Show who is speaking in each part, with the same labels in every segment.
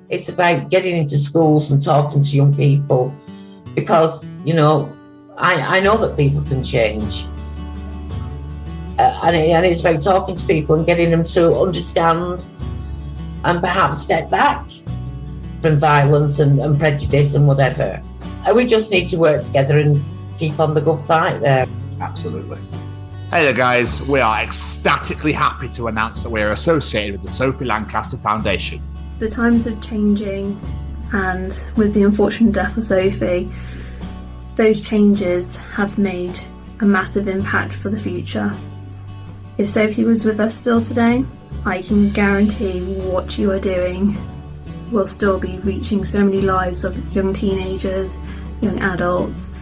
Speaker 1: It's about getting into schools and talking to young people because, you know, I know that people can change. And it's about talking to people and getting them to understand and perhaps step back from violence and prejudice and whatever. And we just need to work together and keep on the good fight there.
Speaker 2: Absolutely. Hey there, guys. We are ecstatically happy to announce that we are associated with the Sophie Lancaster Foundation.
Speaker 3: The times are changing, and with the unfortunate death of Sophie, those changes have made a massive impact for the future. If Sophie was with us still today, I can guarantee what you are doing will still be reaching so many lives of young teenagers, young adults,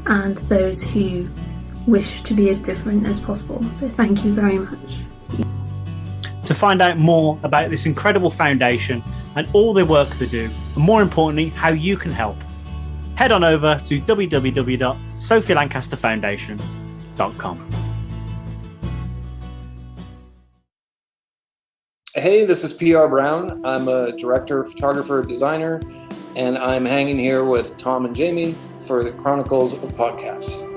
Speaker 3: and those who wish to be as different as possible. So thank you very much.
Speaker 4: To find out more about this incredible foundation and all the work they do, and more importantly, how you can help, head on over to www.sophielancasterfoundation.com.
Speaker 5: Hey, this is PR Brown. I'm a director, photographer, designer, and I'm hanging here with Tom and Jamie for the Chronicles of Podcast.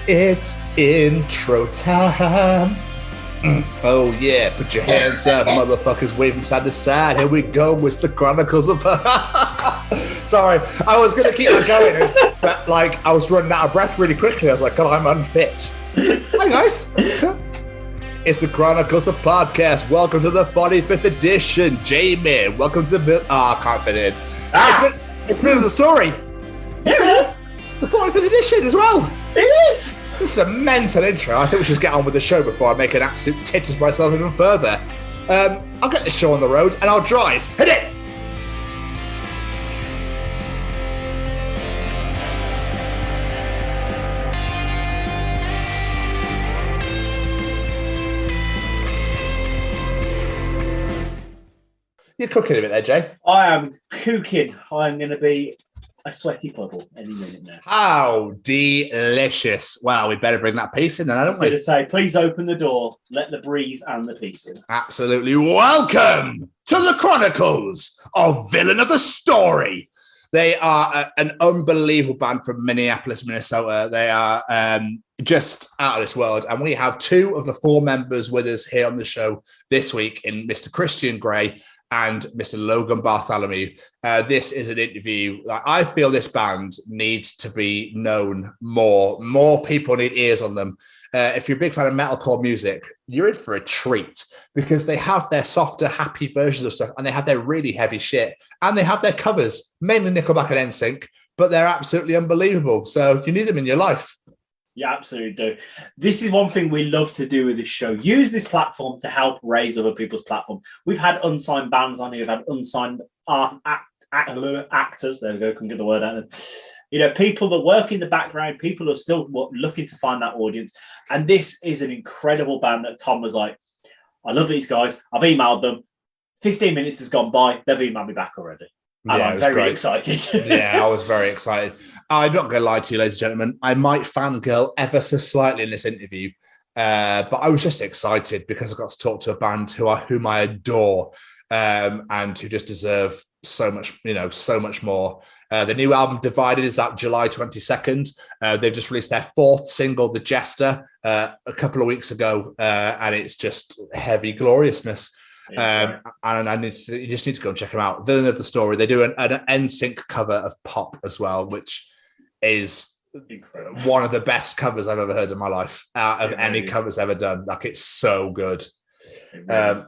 Speaker 2: It's intro time. Oh yeah, put your hands up, motherfuckers, waving side to side. Here we go with the Chronicles of... Sorry, I was going to keep on going, but like I was running out of breath really quickly. I was like, God, I'm unfit. Hi guys. It's the Chronicles of Podcast. Welcome to the 45th edition. Jamie, welcome to... I can't fit in. It's been the story. It's the 45th edition as well.
Speaker 4: It is.
Speaker 2: This is a mental intro. I think we should get on with the show before I make an absolute tit of myself even further. I'll get this show on the road and I'll drive. Hit it! You're cooking a bit there, Jay.
Speaker 4: I am cooking. I'm going to be a sweaty puddle any minute now.
Speaker 2: How delicious. Wow, we better bring that piece in then, don't we?
Speaker 4: I was going to say, please open the door, let the breeze and the piece in.
Speaker 2: Absolutely. Welcome to the Chronicles of Villain of the Story. They are an unbelievable band from Minneapolis, Minnesota. They are just out of this world. And we have two of the four members with us here on the show this week in Mr. Christian Grey and Mr. Logan Bartholomew. This is an interview. I feel this band needs to be known more. More people need ears on them. If you're a big fan of metalcore music, you're in for a treat because they have their softer, happy versions of stuff and they have their really heavy shit. And they have their covers, mainly Nickelback and N Sync, but they're absolutely unbelievable. So you need them in your life.
Speaker 4: You absolutely do. This is one thing we love to do with this show. Use this platform to help raise other people's platform. We've had unsigned bands on here. We've had unsigned actors. There we go. Couldn't get the word out. You know, people that work in the background. People are still looking to find that audience. And this is an incredible band that Tom was like, I love these guys. I've emailed them. 15 minutes has gone by. They've emailed me back already. And I'm very excited.
Speaker 2: Yeah, I was very excited. I'm not going to lie to you, ladies and gentlemen. I might fangirl ever so slightly in this interview, but I was just excited because I got to talk to a band whom I adore and who just deserve so much, so much more. The new album, Divided, is out July 22nd. They've just released their fourth single, The Jester, a couple of weeks ago, and it's just heavy gloriousness. And you just need to go and check them out. Villain of the Story. They do an N Sync cover of Pop as well, which is incredible. One of the best covers I've ever heard in my life out of any covers ever done. Like, it's so good. Yeah.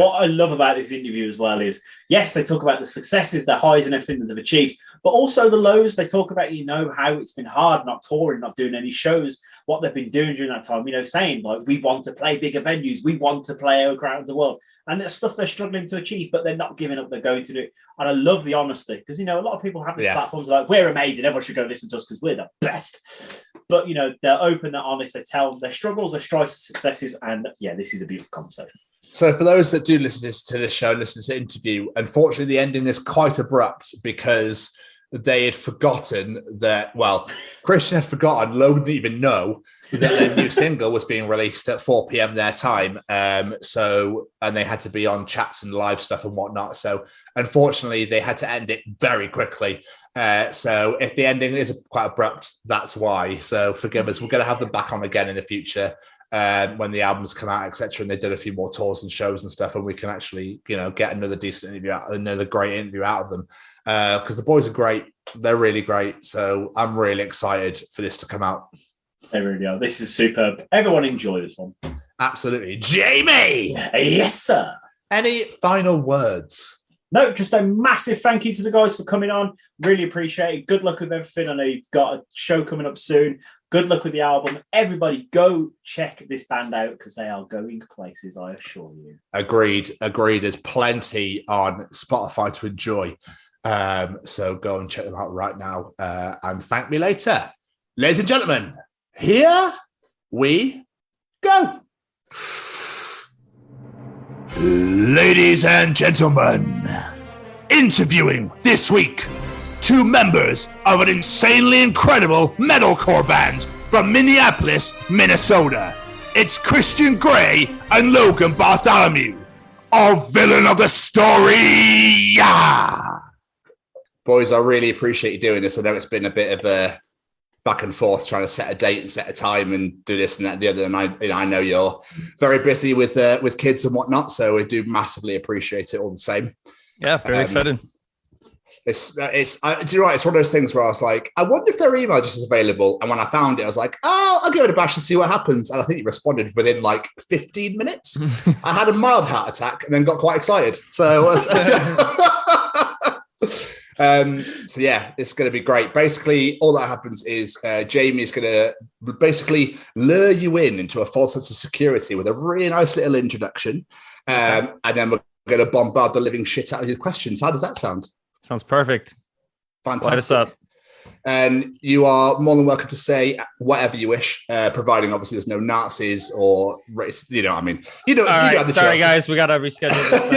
Speaker 4: What I love about this interview as well is, yes, they talk about the successes, the highs and everything that they've achieved, but also the lows. They talk about, how it's been hard, not touring, not doing any shows, what they've been doing during that time, saying like, we want to play bigger venues, we want to play around the world. And there's stuff they're struggling to achieve, but they're not giving up. They're going to do it. And I love the honesty because, a lot of people have these platforms like, we're amazing. Everyone should go listen to us because we're the best. But, they're open, they're honest. They tell their struggles, their strides, their successes. And, this is a beautiful conversation.
Speaker 2: So for those that do listen to this show, listen to the interview, unfortunately the ending is quite abrupt because they had forgotten that, well, Christian had forgotten, Logan didn't even know that their new single was being released at 4 p.m. their time. And they had to be on chats and live stuff and whatnot. So unfortunately they had to end it very quickly. So if the ending is quite abrupt, that's why. So forgive us. We're going to have them back on again in the future when the albums come out, etc. And they did a few more tours and shows and stuff, and we can actually, get another decent interview another great interview out of them. Because the boys are great. They're really great. So I'm really excited for this to come out.
Speaker 4: They really are. This is superb. Everyone enjoy this one.
Speaker 2: Absolutely. Jamie!
Speaker 4: Yes, sir.
Speaker 2: Any final words?
Speaker 4: No, just a massive thank you to the guys for coming on. Really appreciate it. Good luck with everything. I know you've got a show coming up soon. Good luck with the album. Everybody go check this band out because they are going places, I assure you. Agreed.
Speaker 2: There's plenty on Spotify to enjoy. So go and check them out right now and thank me later. Ladies and gentlemen, here we go. Ladies and gentlemen, interviewing this week 2 members of an insanely incredible metalcore band from Minneapolis, Minnesota. It's Christian Grey and Logan Bartholomew, our villain of the story. Yeah. Boys, I really appreciate you doing this. I know it's been a bit of a back and forth trying to set a date and set a time and do this and that and the other. And I know you're very busy with kids and whatnot, so we do massively appreciate it all the same.
Speaker 6: Yeah, very excited.
Speaker 2: Do you know what? It's one of those things where I was like, I wonder if their email just is available. And when I found it, I was like, oh, I'll give it a bash and see what happens. And I think you responded within like 15 minutes. I had a mild heart attack and then got quite excited. So so yeah, it's going to be great. Basically, all that happens is Jamie's going to basically lure you into a false sense of security with a really nice little introduction. And then we're going to bombard the living shit out of your questions. How does that sound?
Speaker 6: Sounds perfect.
Speaker 2: Fantastic.
Speaker 6: Light us up.
Speaker 2: And you are more than welcome to say whatever you wish, providing obviously there's no Nazis or race.
Speaker 6: Sorry, guys, we got to reschedule this.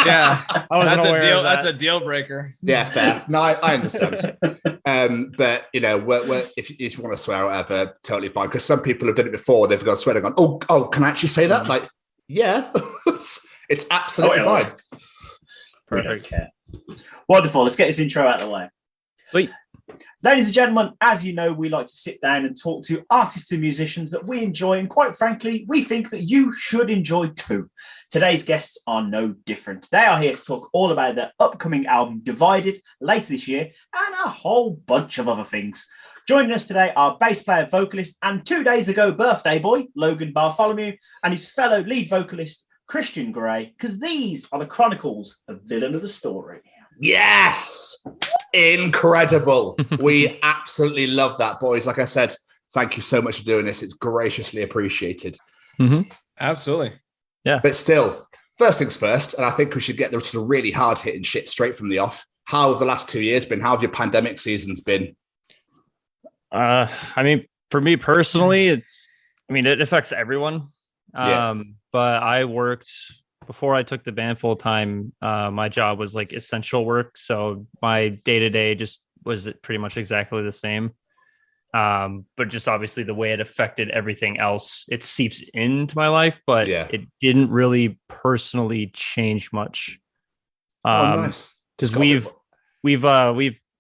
Speaker 7: Yeah, that's a deal breaker.
Speaker 2: Yeah, fair. No, I understand. But if you want to swear or whatever, totally fine. Because some people have done it before. They've gone swearing, gone, oh, can I actually say that? Like, yeah, it's absolutely fine.
Speaker 4: Perfect. Wonderful. Let's get this intro out of the way.
Speaker 6: Sweet.
Speaker 4: Ladies and gentlemen, as you know, we like to sit down and talk to artists and musicians that we enjoy, and quite frankly, we think that you should enjoy too. Today's guests are no different. They are here to talk all about their upcoming album, Divided, later this year, and a whole bunch of other things. Joining us today are bass player, vocalist, and 2 days ago birthday boy, Logan Bartholomew, and his fellow lead vocalist, Christian Grey, because these are the Chronicles of Villain of the Story.
Speaker 2: Yes! Incredible. We absolutely love that, boys. Like I said, thank you so much for doing this. It's graciously appreciated.
Speaker 6: Mm-hmm.
Speaker 7: Absolutely.
Speaker 6: Yeah.
Speaker 2: But still, first things first, and I think we should get to the really hard-hitting shit straight from the off. How have the last 2 years been? How have your pandemic seasons been?
Speaker 6: For me personally, it affects everyone. But I worked before I took the band full time. My job was like essential work, so my day-to-day just was pretty much exactly the same. But just obviously the way it affected everything else, it seeps into my life, but it didn't really personally change much.
Speaker 2: Nice.
Speaker 6: Because we've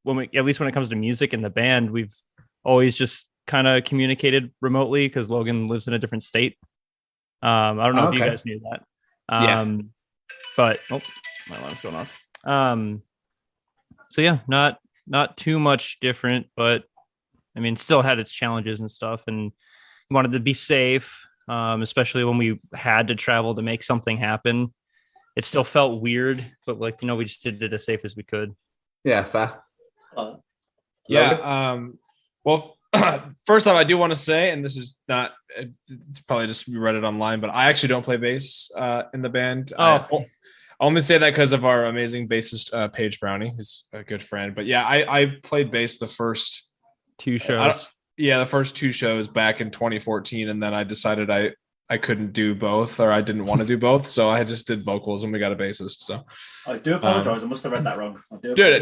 Speaker 6: when it comes to music and the band, we've always just kind of communicated remotely because Logan lives in a different state. I don't know if you guys knew that. But my alarm's going off. So yeah, not too much different, but still had its challenges and stuff, and wanted to be safe, especially when we had to travel to make something happen. It still felt weird, but we just did it as safe as we could.
Speaker 2: Yeah, fair.
Speaker 7: Well, first off, I do want to say, and this is not, it's probably just we read it online, but I actually don't play bass in the band. I only say that because of our amazing bassist, Paige Brownie, who's a good friend. But yeah, I played bass the first
Speaker 6: 2 shows.
Speaker 7: The first 2 shows back in 2014. And then I decided I I couldn't do both, or I didn't want to do both, so I just did vocals, and we got a bassist. So
Speaker 4: I do apologize. I must have read that wrong.
Speaker 7: Dude,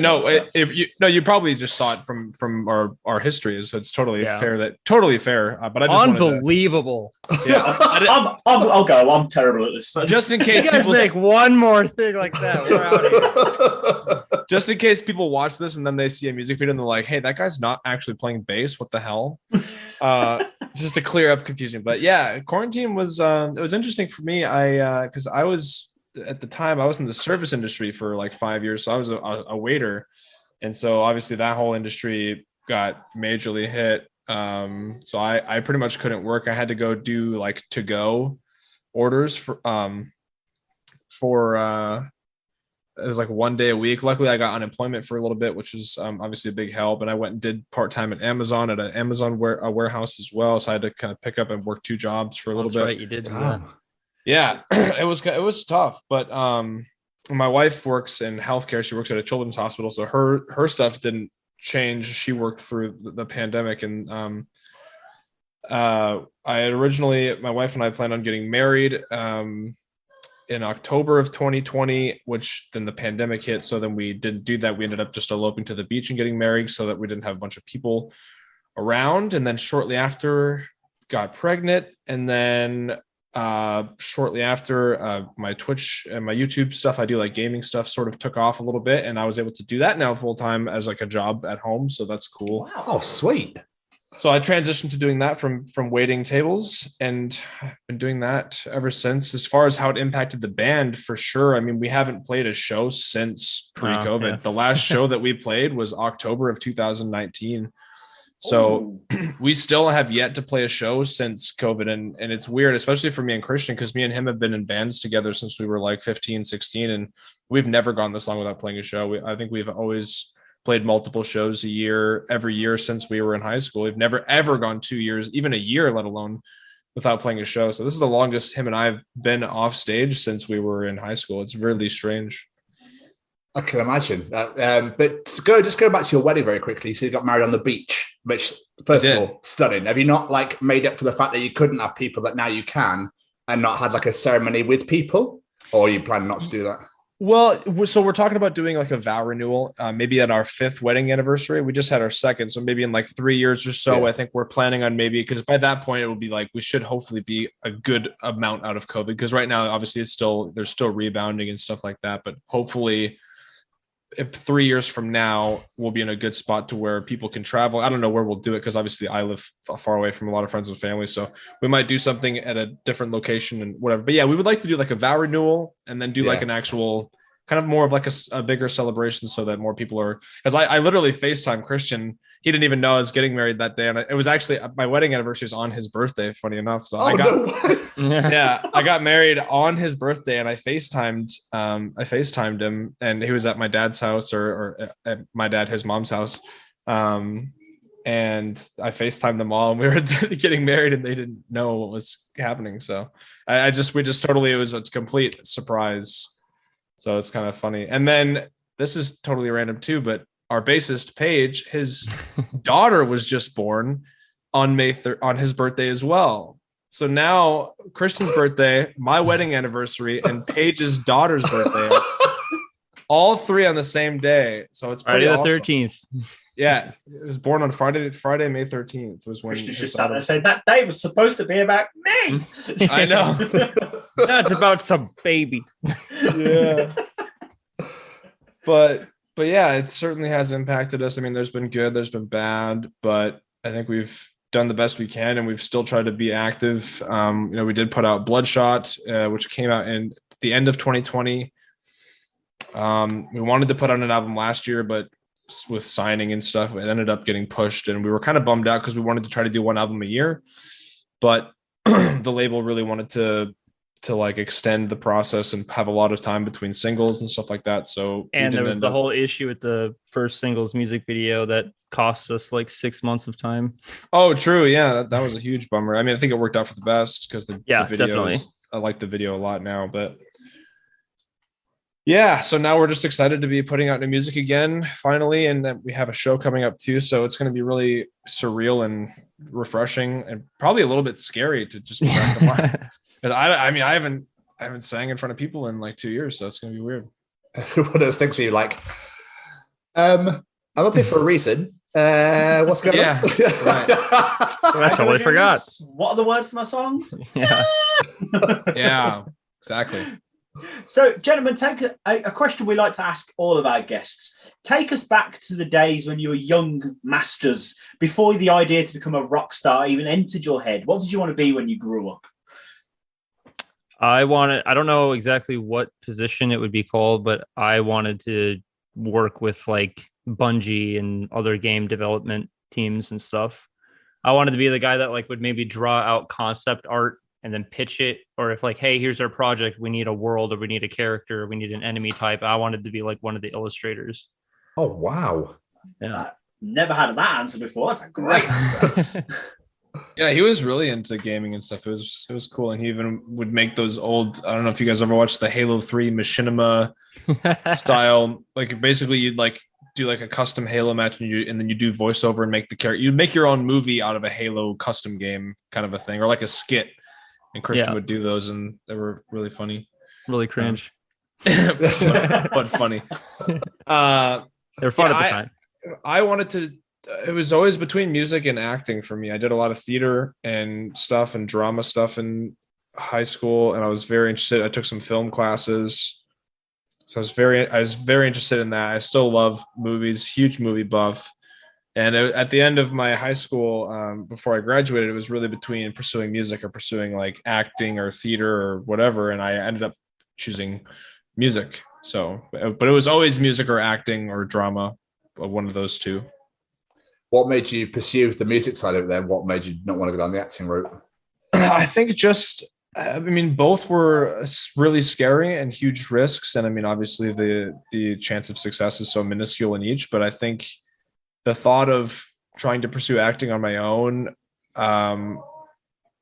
Speaker 7: you probably just saw it from our history, so it's totally fair. Totally fair. But I just
Speaker 6: unbelievable.
Speaker 4: I'll go. I'm terrible at this.
Speaker 7: Just in case
Speaker 6: you guys make one more thing like that, we're out of here.
Speaker 7: Just in case people watch this and then they see a music video and they're like, "Hey, that guy's not actually playing bass. What the hell?" Just to clear up confusion. But yeah, quarantine was it was interesting for me. Because I was at the time I was in the service industry for like 5 years, so I was a waiter, and so obviously that whole industry got majorly hit. So I pretty much couldn't work. I had to go do like to go orders for it was like 1 day a week. Luckily I got unemployment for a little bit, which was obviously a big help. And I went and did part-time at Amazon at an Amazon warehouse as well. So I had to kind of pick up and work 2 jobs for a little bit.
Speaker 6: Right, you did do that.
Speaker 7: Yeah, it was tough, but my wife works in healthcare. She works at a children's hospital, so her stuff didn't change. She worked through the pandemic, and I had originally, my wife and I planned on getting married in October of 2020, which then the pandemic hit. So then we didn't do that. We ended up just eloping to the beach and getting married so that we didn't have a bunch of people around. And then shortly after, got pregnant, and then shortly after, my Twitch and my YouTube stuff, I do like gaming stuff, sort of took off a little bit, and I was able to do that now full time as like a job at home. So that's cool.
Speaker 2: Wow. Oh, sweet.
Speaker 7: So I transitioned to doing that from waiting tables, and I've been doing that ever since. As far as how it impacted the band, for sure. I mean, we haven't played a show since pre-COVID.
Speaker 6: Yeah.
Speaker 7: The last show that we played was October of 2019. So we still have yet to play a show since COVID. And it's weird, especially for me and Christian, because me and him have been in bands together since we were like 15, 16. And we've never gone this long without playing a show. I think we've always played multiple shows a year, every year since we were in high school. We've never, ever gone 2 years, even a year, let alone without playing a show. So this is the longest him and I have been off stage since we were in high school. It's really strange.
Speaker 2: I can imagine. But just go back to your wedding very quickly. So you got married on the beach, which, first of all, stunning. Have you not like made up for the fact that you couldn't have people that now you can, and not had like a ceremony with people? Or you plan not to do that?
Speaker 7: Well, so we're talking about doing like a vow renewal, maybe at our 5th wedding anniversary. We just had our 2nd. So maybe in like 3 years or so, yeah. I think we're planning on maybe, because by that point it will be like, we should hopefully be a good amount out of COVID. Because right now, obviously there's still rebounding and stuff like that. But hopefully, if 3 years from now, we'll be in a good spot to where people can travel. I don't know where we'll do it, because obviously I live far away from a lot of friends and family. So we might do something at a different location and whatever. But yeah, we would like to do like a vow renewal, and then do like an actual kind of more of like a bigger celebration, so that more people are, because I literally FaceTime Christian. He didn't even know I was getting married that day. And it was actually my wedding anniversary is on his birthday, funny enough. So I got married on his birthday, and I FaceTimed him, and he was at my dad's house or at my his mom's house. And I FaceTimed them all, and we were getting married, and they didn't know what was happening. So we just totally, it was a complete surprise. So it's kind of funny. And then this is totally random too, but our bassist Paige, his daughter was just born on on his birthday as well. So now Christian's birthday, my wedding anniversary, and Paige's daughter's birthday, all 3 on the same day. So it's pretty
Speaker 6: Friday the
Speaker 7: awesome.
Speaker 6: 13th.
Speaker 7: Yeah, it was born on Friday, May 13th was when
Speaker 4: Christian just sat there and said that day was supposed to be about me.
Speaker 7: I know.
Speaker 6: That's about some baby.
Speaker 7: Yeah. But yeah, it certainly has impacted us. I mean, there's been good, there's been bad, but I think we've done the best we can, and we've still tried to be active. We did put out Bloodshot, which came out in the end of 2020. We wanted to put out an album last year, but with signing and stuff, it ended up getting pushed, and we were kind of bummed out because we wanted to try to do 1 album a year, but the label really wanted to like extend the process and have a lot of time between singles and stuff like that. So,
Speaker 6: and there was the whole issue with the first singles music video that cost us like 6 months of time.
Speaker 7: Oh, true. Yeah, that was a huge bummer. I mean, I think it worked out for the best, because the video
Speaker 6: definitely.
Speaker 7: I like the video a lot now, but Yeah, so now we're just excited to be putting out new music again, finally, and then we have a show coming up too. So it's going to be really surreal and refreshing, and probably a little bit scary to just be back in line. I mean, I haven't sang in front of people in like 2 years, so it's going to be weird.
Speaker 2: One of those things where you're like, I'm up here for a reason. What's going on?
Speaker 7: Right.
Speaker 6: I totally forgot.
Speaker 4: What are the words to my songs?
Speaker 6: Yeah.
Speaker 7: Yeah, exactly.
Speaker 4: So, gentlemen, take a question we like to ask all of our guests. Take us back to the days when you were young masters, before the idea to become a rock star even entered your head. What did you want to be when you grew up?
Speaker 6: I don't know exactly what position it would be called, but I wanted to work with like Bungie and other game development teams and stuff. I wanted to be the guy that like would maybe draw out concept art and then pitch it, or if like, hey, here's our project, we need a world, or we need a character, or we need an enemy type. I wanted to be like one of the illustrators.
Speaker 2: Oh, wow.
Speaker 6: Yeah.
Speaker 4: Never had that answer before. That's a great answer.
Speaker 7: Yeah, he was really into gaming and stuff. It was cool, and he even would make those old. I don't know if you guys ever watched the Halo 3 machinima style. Like basically, you'd like do like a custom Halo match, and then you do voiceover and make the character. You'd make your own movie out of a Halo custom game, kind of a thing, or like a skit. And Christian would do those, and they were really funny.
Speaker 6: Really cringe.
Speaker 7: But funny.
Speaker 6: They're fun at the time.
Speaker 7: I wanted to. It was always between music and acting for me. I did a lot of theater and stuff and drama stuff in high school, and I was very interested. I took some film classes, so I was very interested in that. I still love movies, huge movie buff. And at the end of my high school, before I graduated, it was really between pursuing music or pursuing like acting or theater or whatever. And I ended up choosing music. So, but it was always music or acting or drama, one of those two.
Speaker 2: What made you pursue the music side of it then? What made you not want to go down the acting route?
Speaker 7: I think both were really scary and huge risks. And I mean, obviously the chance of success is so minuscule in each, but I think the thought of trying to pursue acting on my own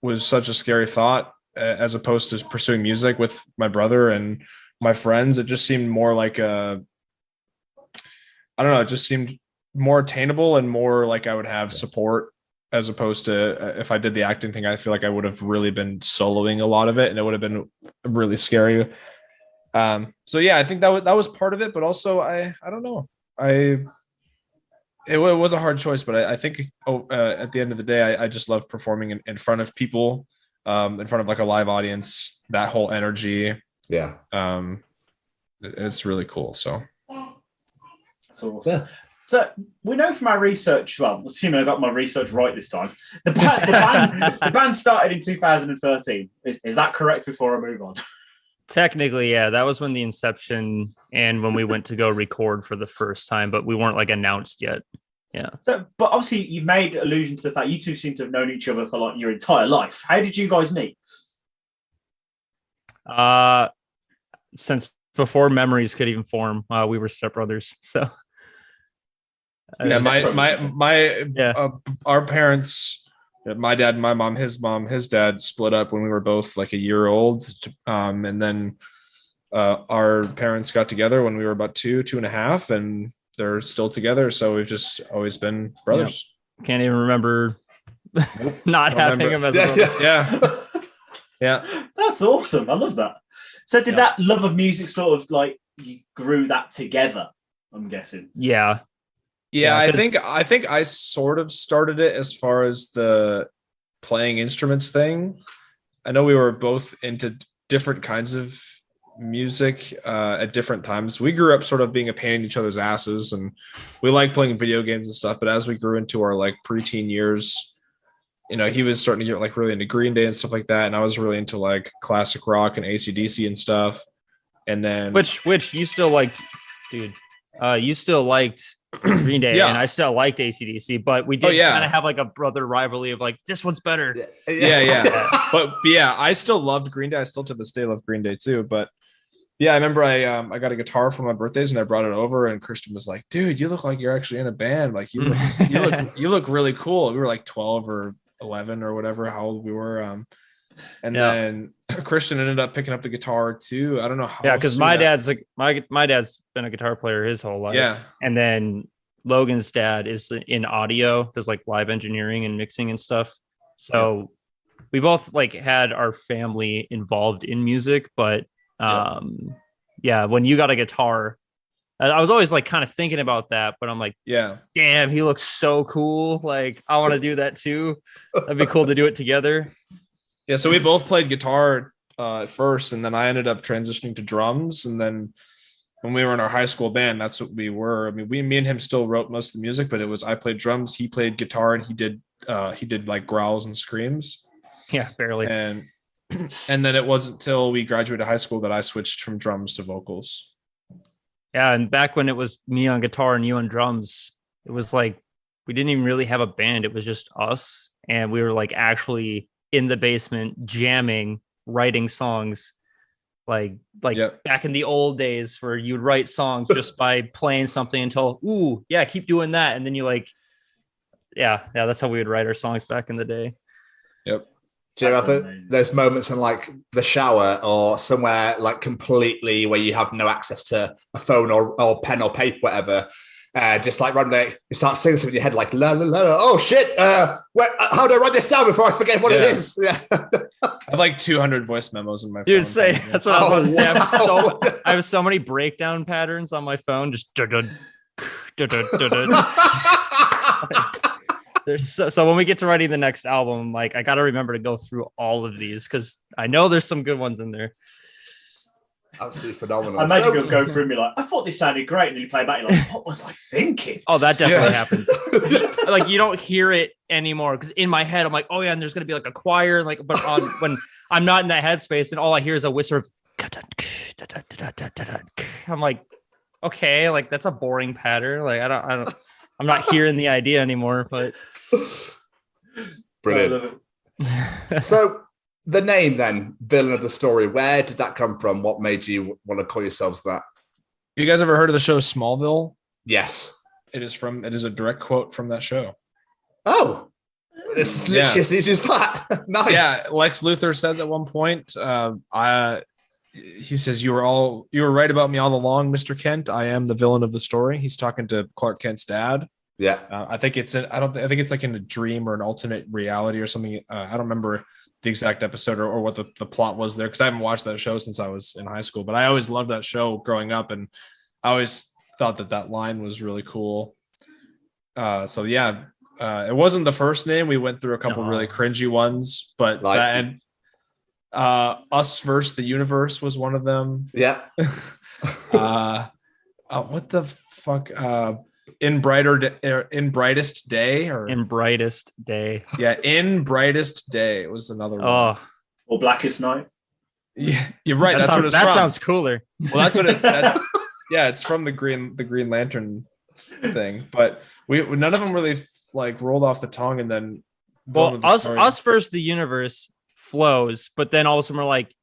Speaker 7: was such a scary thought, as opposed to pursuing music with my brother and my friends. It just seemed more like it just seemed more attainable and more like I would have support, as opposed to if I did the acting thing, I feel like I would have really been soloing a lot of it, and it would have been really scary. So yeah, I think that was part of it, but also I don't know. It was a hard choice, but I think at the end of the day, I just love performing in front of people, in front of like a live audience, that whole energy.
Speaker 2: Yeah.
Speaker 7: It's really cool. So.
Speaker 4: That's awesome. Yeah. So we know from our research, well, assuming I got my research right this time, the band started in 2013. Is that correct before I move on?
Speaker 6: Technically, yeah. That was when the inception and when we went to go record for the first time, but we weren't like announced yet. Yeah. So,
Speaker 4: but obviously you've made allusion to the fact you two seem to have known each other for like your entire life. How did you guys meet?
Speaker 6: Since before memories could even form, we were stepbrothers. So
Speaker 7: yeah, our parents, my dad and my mom, his dad split up when we were both like a year old. And then our parents got together when we were about two and a half, and they're still together. So we've just always been brothers.
Speaker 6: Yeah. Can't even remember not having him as a brother.
Speaker 7: Yeah.
Speaker 4: That's awesome. I love that. So did that love of music sort of like you grew that together, I'm guessing?
Speaker 6: Yeah.
Speaker 7: Yeah, I think I sort of started it as far as the playing instruments thing. I know we were both into different kinds of music at different times. We grew up sort of being a pain in each other's asses, and we liked playing video games and stuff. But as we grew into our like preteen years, he was starting to get like really into Green Day and stuff like that, and I was really into like classic rock and AC/DC and stuff. And then
Speaker 6: which you still liked, dude. You still liked Green Day, and I still liked AC/DC, but we did kind of have like a brother rivalry of like, this one's better.
Speaker 7: Yeah. But yeah, I still loved Green Day. I still to this day love Green Day too. But yeah, I remember I got a guitar for my birthdays and I brought it over, and Christian was like, dude, you look like you're actually in a band. Like you look really cool. We were like 12 or 11 or whatever, how old we were. And then Christian ended up picking up the guitar too. I don't know how.
Speaker 6: Yeah, because my dad's like my dad's been a guitar player his whole life.
Speaker 7: Yeah,
Speaker 6: and then Logan's dad is in audio, does like live engineering and mixing and stuff. So we both like had our family involved in music, but when you got a guitar, I was always like kind of thinking about that, but I'm like, damn, he looks so cool. Like I want to do that too. That'd be cool to do it together.
Speaker 7: Yeah, so we both played guitar at first, and then I ended up transitioning to drums. And then when we were in our high school band, that's what we were. I mean, me and him still wrote most of the music, but it was I played drums, he played guitar, and he did like growls and screams.
Speaker 6: Yeah, barely.
Speaker 7: And then it wasn't until we graduated high school that I switched from drums to vocals.
Speaker 6: Yeah, and back when it was me on guitar and you on drums, it was like we didn't even really have a band. It was just us, and we were like actually in the basement jamming, writing songs, like back in the old days where you'd write songs just by playing something until keep doing that, and then you like that's how we would write our songs back in the day.
Speaker 2: Yep. Do you know there's moments in like the shower or somewhere like completely where you have no access to a phone or pen or paper, whatever, just like randomly you start singing something in your head like la la la, oh shit, how do I write this down before I forget what it is? Yeah.
Speaker 7: I have like 200 voice memos in my phone.
Speaker 6: Dude, that's what I was going to say. I have so many breakdown patterns on my phone, just so when we get to writing the next album, like I got to remember to go through all of these because I know there's some good ones in there.
Speaker 2: Absolutely phenomenal.
Speaker 4: I imagine you'll go through and be like, I thought this sounded great, and then you play back, you're like, what was I thinking?
Speaker 6: Oh, that definitely happens. Like you don't hear it anymore because in my head I'm like, oh yeah, and there's gonna be like a choir, like but when I'm not in that headspace and all I hear is a whisper of I'm like, okay, like that's a boring pattern. Like I'm not hearing the idea anymore, but
Speaker 2: brilliant. So the name then, Villain of the Story, where did that come from? What made you want to call yourselves that?
Speaker 7: You guys ever heard of the show Smallville?
Speaker 2: Yes.
Speaker 7: It is a direct quote from that show.
Speaker 2: Oh, this is literally as easy as that. Nice.
Speaker 7: Yeah, Lex Luthor says at one point, he says, you were right about me all along, Mr. Kent. I am the villain of the story. He's talking to Clark Kent's dad.
Speaker 2: Yeah.
Speaker 7: I think it's like in a dream or an alternate reality or something. I don't remember the exact episode or what the plot was there, because I haven't watched that show since I was in high school, but I always loved that show growing up, and I always thought that line was really cool. It wasn't the first name. We went through a couple really cringy ones, but Us versus the Universe was one of them.
Speaker 2: Yeah.
Speaker 7: What the fuck? In Brightest Day. Yeah, In Brightest Day. It was another one.
Speaker 4: Or Blackest Night.
Speaker 7: Yeah, you're right.
Speaker 6: That sounds cooler.
Speaker 7: Well, that's what it's. It's from the Green Lantern thing, but none of them really like rolled off the tongue, and then
Speaker 6: Us versus the Universe flows, but then all of a sudden we're like,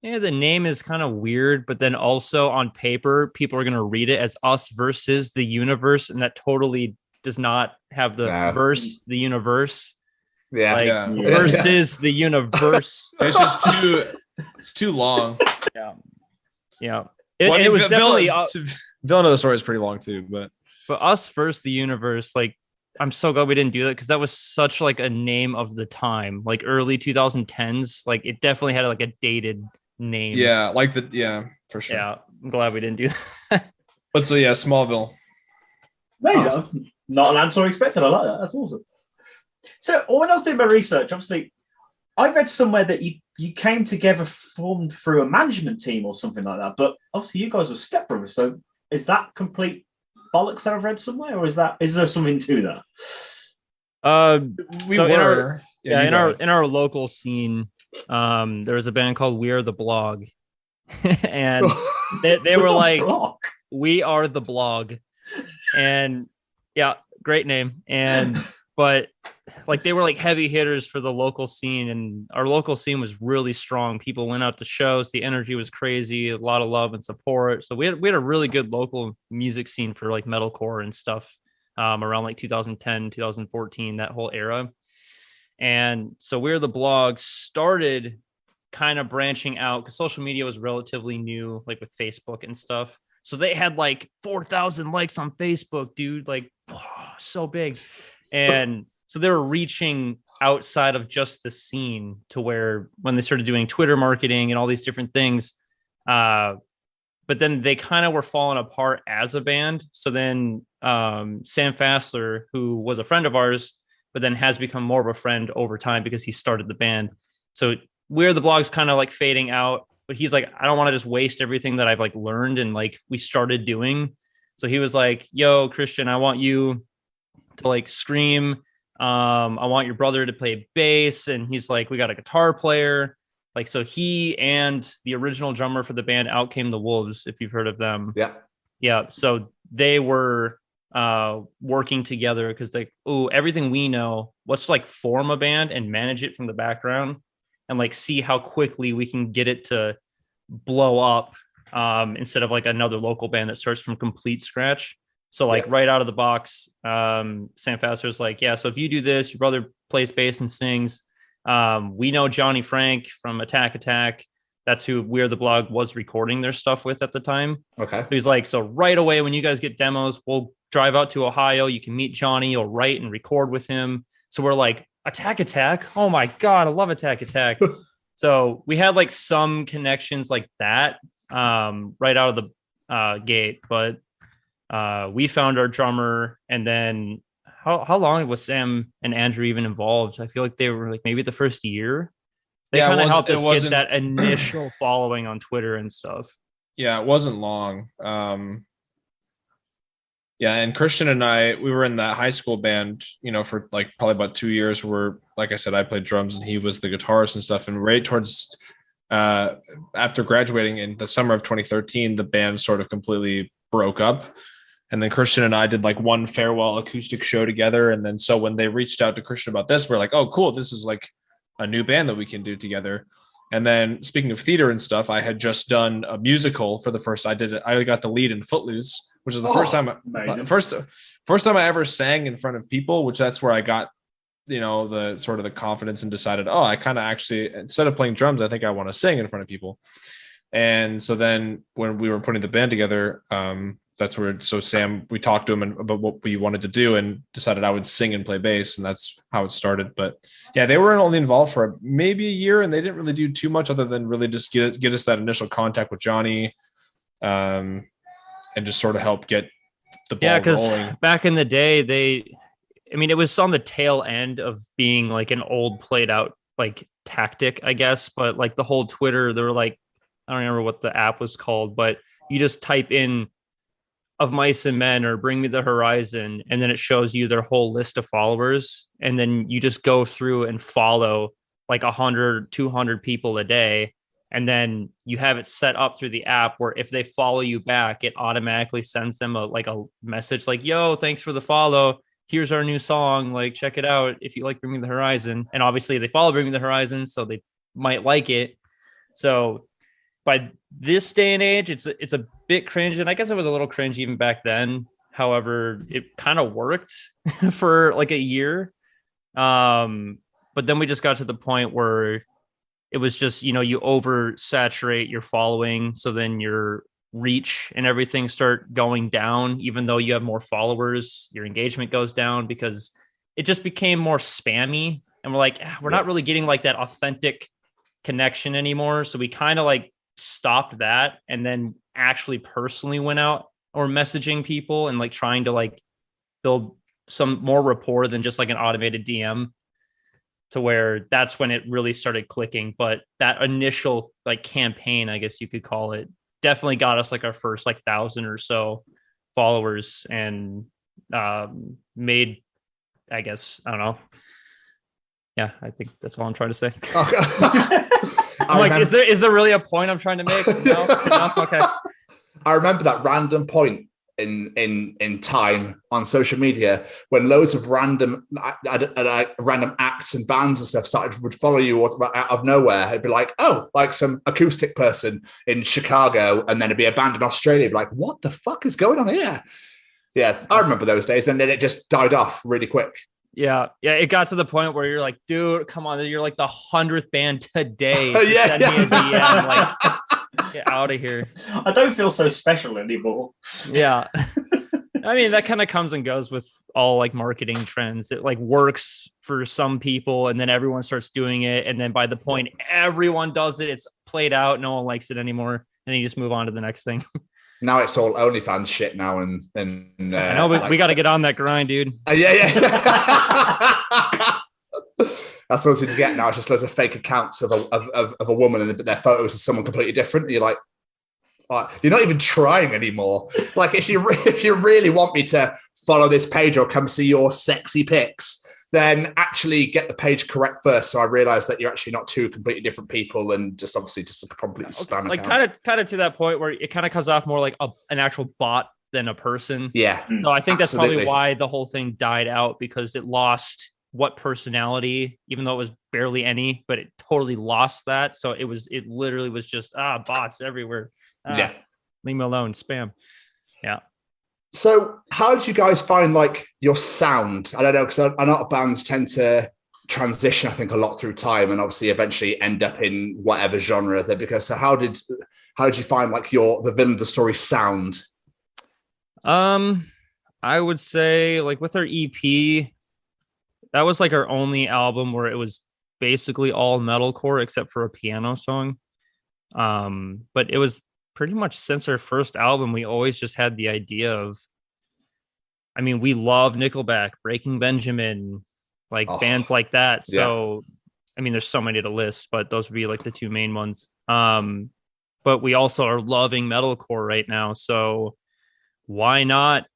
Speaker 6: the name is kind of weird, but then also on paper, people are going to read it as Us versus the Universe, and that totally does not have the verse, the universe. Versus the universe.
Speaker 7: It's just too long.
Speaker 6: Yeah. It was definitely
Speaker 7: Villain of the Story is pretty long too, but
Speaker 6: Us versus the Universe, like I'm so glad we didn't do that because that was such like a name of the time, like early 2010s. Like it definitely had like a dated name.
Speaker 7: Yeah, for sure.
Speaker 6: Yeah, I'm glad we didn't do that.
Speaker 7: But Smallville.
Speaker 4: Maybe not an answer expected. I like that. That's awesome. So when I was doing my research, obviously, I read somewhere that you came together formed through a management team or something like that. But obviously, you guys were stepbrothers. So is that complete bollocks that I've read somewhere, or is there something to that?
Speaker 6: In our local scene, there was a band called We Are the Blog, and they were like, We Are the Blog, and great name, but like they were like heavy hitters for the local scene, and our local scene was really strong. People went out to shows, the energy was crazy, a lot of love and support. So we had a really good local music scene for like metalcore and stuff around like 2010, 2014, that whole era. And so We're the Blog started kind of branching out because social media was relatively new, like with Facebook and stuff. So they had like 4,000 likes on Facebook, dude, like so big. And so they were reaching outside of just the scene to where when they started doing Twitter marketing and all these different things, but then they kind of were falling apart as a band. So then Sam Fassler, who was a friend of ours, but then has become more of a friend over time because he started the band. So We're the Blog's kind of like fading out, but he's like, I don't want to just waste everything that I've like learned and like we started doing. So he was like, yo, Christian, I want you to like scream. I want your brother to play bass. And he's like, we got a guitar player. Like, so he and the original drummer for the band Out Came the Wolves, if you've heard of them.
Speaker 2: Yeah.
Speaker 6: Yeah. So they were working together because like, oh, everything we know, let's like form a band and manage it from the background and like see how quickly we can get it to blow up instead of like another local band that starts from complete scratch. So like right out of the box, Sam Fassler's like, yeah, so if you do this, your brother plays bass and sings. We know Johnny Frank from Attack. That's who We're the Blog was recording their stuff with at the time.
Speaker 2: Okay.
Speaker 6: So he's like, so right away, when you guys get demos, we'll drive out to Ohio. You can meet Johnny, you'll write and record with him. So we're like, Attack. Oh my God, I love Attack. So we had like some connections like that right out of the gate, but we found our drummer, and then how long was Sam and Andrew even involved? I feel like they were like maybe the first year. They kind of helped us get that initial following on Twitter and stuff.
Speaker 7: Yeah, it wasn't long. Yeah, and Christian and I, we were in that high school band, you know, for like probably about 2 years where, like I said, I played drums and he was the guitarist and stuff. And right towards after graduating in the summer of 2013, the band sort of completely broke up. And then Christian and I did like one farewell acoustic show together. And then so when they reached out to Christian about this, we're like, oh, cool, this is like a new band that we can do together. And then speaking of theater and stuff, I had just done a musical for the first. I got the lead in Footloose, which is the first time I ever sang in front of people, which that's where I got, you know, the sort of the confidence and decided, oh, I kind of actually, instead of playing drums, I think I want to sing in front of people. And so then when we were putting the band together, that's where, so Sam, we talked to him about what we wanted to do and decided I would sing and play bass. And that's how it started. But yeah, they were only involved for maybe a year and they didn't really do too much other than really just get us that initial contact with Johnny and just sort of help get the ball rolling. Yeah, because
Speaker 6: back in the day, it was on the tail end of being like an old played out like tactic, I guess. But like the whole Twitter, they were like, I don't remember what the app was called, but you just type in Of Mice and Men or Bring Me the Horizon, and then it shows you their whole list of followers. And then you just go through and follow like 100, 200 people a day. And then you have it set up through the app where if they follow you back, it automatically sends them a message like, yo, thanks for the follow. Here's our new song. Like, check it out if you like Bring Me the Horizon. And obviously they follow Bring Me the Horizon, so they might like it. So by this day and age, it's a bit cringe. And I guess it was a little cringe even back then. However, it kind of worked for like a year. But then we just got to the point where it was just, you know, you oversaturate your following. So then your reach and everything start going down, even though you have more followers, your engagement goes down because it just became more spammy. And we're like, we're not really getting like that authentic connection anymore. So we kind of like stopped that and then actually personally went out or messaging people and like trying to like build some more rapport than just like an automated DM, to where that's when it really started clicking. But that initial like campaign, I guess you could call it, definitely got us like our first like 1,000 or so followers and made, I guess, I don't know. Yeah, I think that's all I'm trying to say.
Speaker 2: Okay.
Speaker 6: I'm like, is there really a point I'm trying to make? No? Okay.
Speaker 2: I remember that random point in time on social media when loads of random acts and bands and stuff would follow you out of nowhere. It'd be like, oh, like some acoustic person in Chicago, and then it'd be a band in Australia. It'd be like, what the fuck is going on here? Yeah, I remember those days, and then it just died off really quick.
Speaker 6: Yeah. It got to the point where you're like, dude, come on, you're like the 100th band today.
Speaker 2: Yeah.
Speaker 6: Send me a DM, like, get out of here.
Speaker 4: I don't feel so special anymore.
Speaker 6: Yeah. I mean, that kind of comes and goes with all like marketing trends. It like works for some people and then everyone starts doing it. And then by the point everyone does it, it's played out. No one likes it anymore. And then you just move on to the next thing.
Speaker 2: Now it's all OnlyFans shit now. And
Speaker 6: I know, but we got to get on that grind, dude.
Speaker 2: Yeah. That's what you get now. It's just loads of fake accounts of a woman and their photos of someone completely different. And you're like, you're not even trying anymore. Like if you really want me to follow this page or come see your sexy pics, then actually get the page correct first. So I realize that you're actually not two completely different people and just obviously just a completely spam
Speaker 6: like
Speaker 2: account.
Speaker 6: kind of to that point where it kind of comes off more like an actual bot than a person.
Speaker 2: Yeah.
Speaker 6: So I think that's
Speaker 2: absolutely.
Speaker 6: probably why the whole thing died out, because it lost what personality, even though it was barely any, but it totally lost that. So it literally was just bots everywhere.
Speaker 2: Yeah.
Speaker 6: Leave me alone. Spam. Yeah.
Speaker 2: So how did you guys find like your sound? I don't know, because a lot of bands tend to transition, I think, a lot through time and obviously eventually end up in whatever genre they're because. So how did you find like the villain of the story sound?
Speaker 6: I would say like with our EP, that was like our only album where it was basically all metalcore except for a piano song. But it was pretty much since our first album, we always just had the idea of, I mean, we love Nickelback, Breaking Benjamin, like bands like that. So, yeah. I mean, there's so many to list, but those would be like the two main ones. But we also are loving metalcore right now. So why not?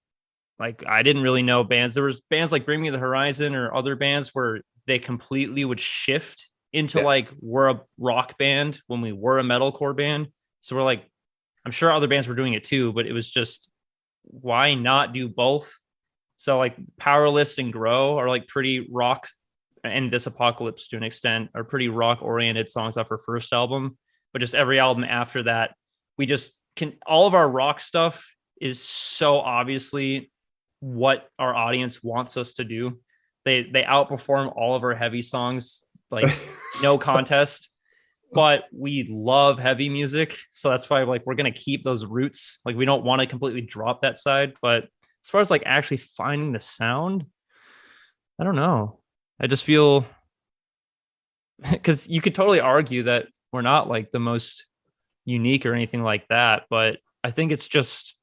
Speaker 6: Like, I didn't really know bands. There was bands like Bring Me the Horizon or other bands where they completely would shift into like, we're a rock band when we were a metalcore band. So we're like, I'm sure other bands were doing it too, but it was just, why not do both? So like Powerless and Grow are like pretty rock, and This Apocalypse to an extent are pretty rock oriented songs off our first album. But just every album after that, we just all of our rock stuff is so obviously what our audience wants us to do. They outperform all of our heavy songs, like no contest. But we love heavy music, so that's why like we're gonna keep those roots. Like we don't want to completely drop that side. But as far as like actually finding the sound, I don't know. I just feel, because you could totally argue that we're not like the most unique or anything like that, but I think it's just,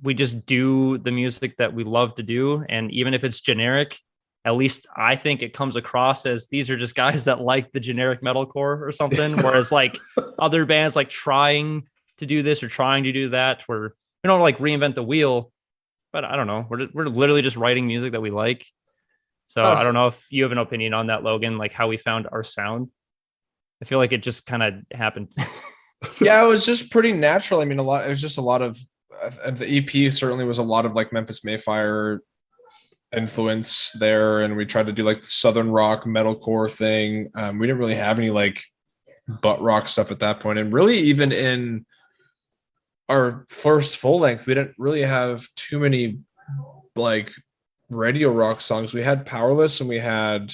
Speaker 6: we just do the music that we love to do, and even if it's generic, at least I think it comes across as these are just guys that like the generic metalcore or something. Whereas like other bands like trying to do this or trying to do that, where we don't like reinvent the wheel, but I don't know. We're literally just writing music that we like. So I don't know if you have an opinion on that, Logan, like how we found our sound. I feel like it just kind of happened.
Speaker 7: Yeah, it was just pretty natural. I mean, it was just a lot of, the EP certainly was a lot of like Memphis Mayfire influence there, and we tried to do like the southern rock metalcore thing. We didn't really have any like butt rock stuff at that point, and really even in our first full length we didn't really have too many like radio rock songs. We had Powerless and we had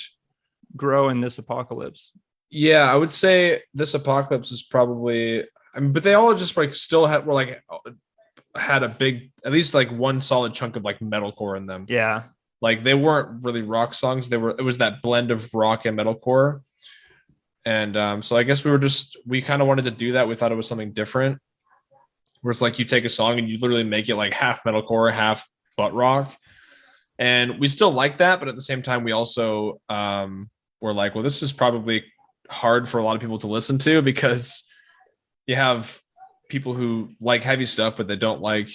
Speaker 6: Grow in This Apocalypse.
Speaker 7: Yeah, I would say This Apocalypse is probably, I mean, but they all just like still had a big, at least like one solid chunk of like metalcore in them.
Speaker 6: Yeah.
Speaker 7: Like they weren't really rock songs. It was that blend of rock and metalcore. And so I guess we kind of wanted to do that. We thought it was something different, where it's like you take a song and you literally make it like half metalcore, half butt rock. And we still like that. But at the same time, we also were like, well, this is probably hard for a lot of people to listen to, because you have people who like heavy stuff, but they don't like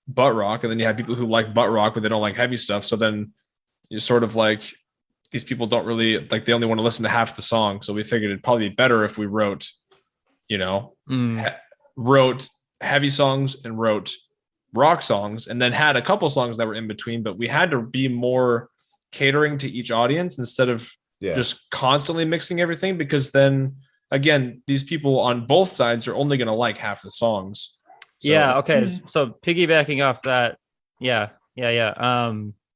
Speaker 7: butt rock. And then you have people who like butt rock, but they don't like heavy stuff. So then you're sort of like, these people don't really like, they only want to listen to half the song. So we figured it'd probably be better if we wrote, wrote heavy songs and wrote rock songs, and then had a couple songs that were in between, but we had to be more catering to each audience instead of just constantly mixing everything, because then again, these people on both sides are only going to like half the songs. So
Speaker 6: okay. So piggybacking off that. Yeah.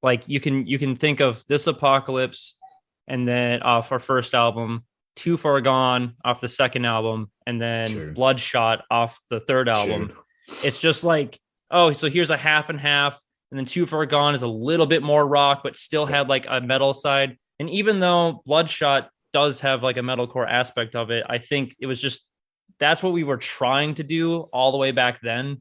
Speaker 6: Like you can think of This Apocalypse, and then off our first album, Too Far Gone off the second album, and then Bloodshot off the third album. It's just like, oh, so here's a half and half, and then Too Far Gone is a little bit more rock, but still had like a metal side. And even though Bloodshot does have like a metalcore aspect of it, I think it was just, that's what we were trying to do all the way back then,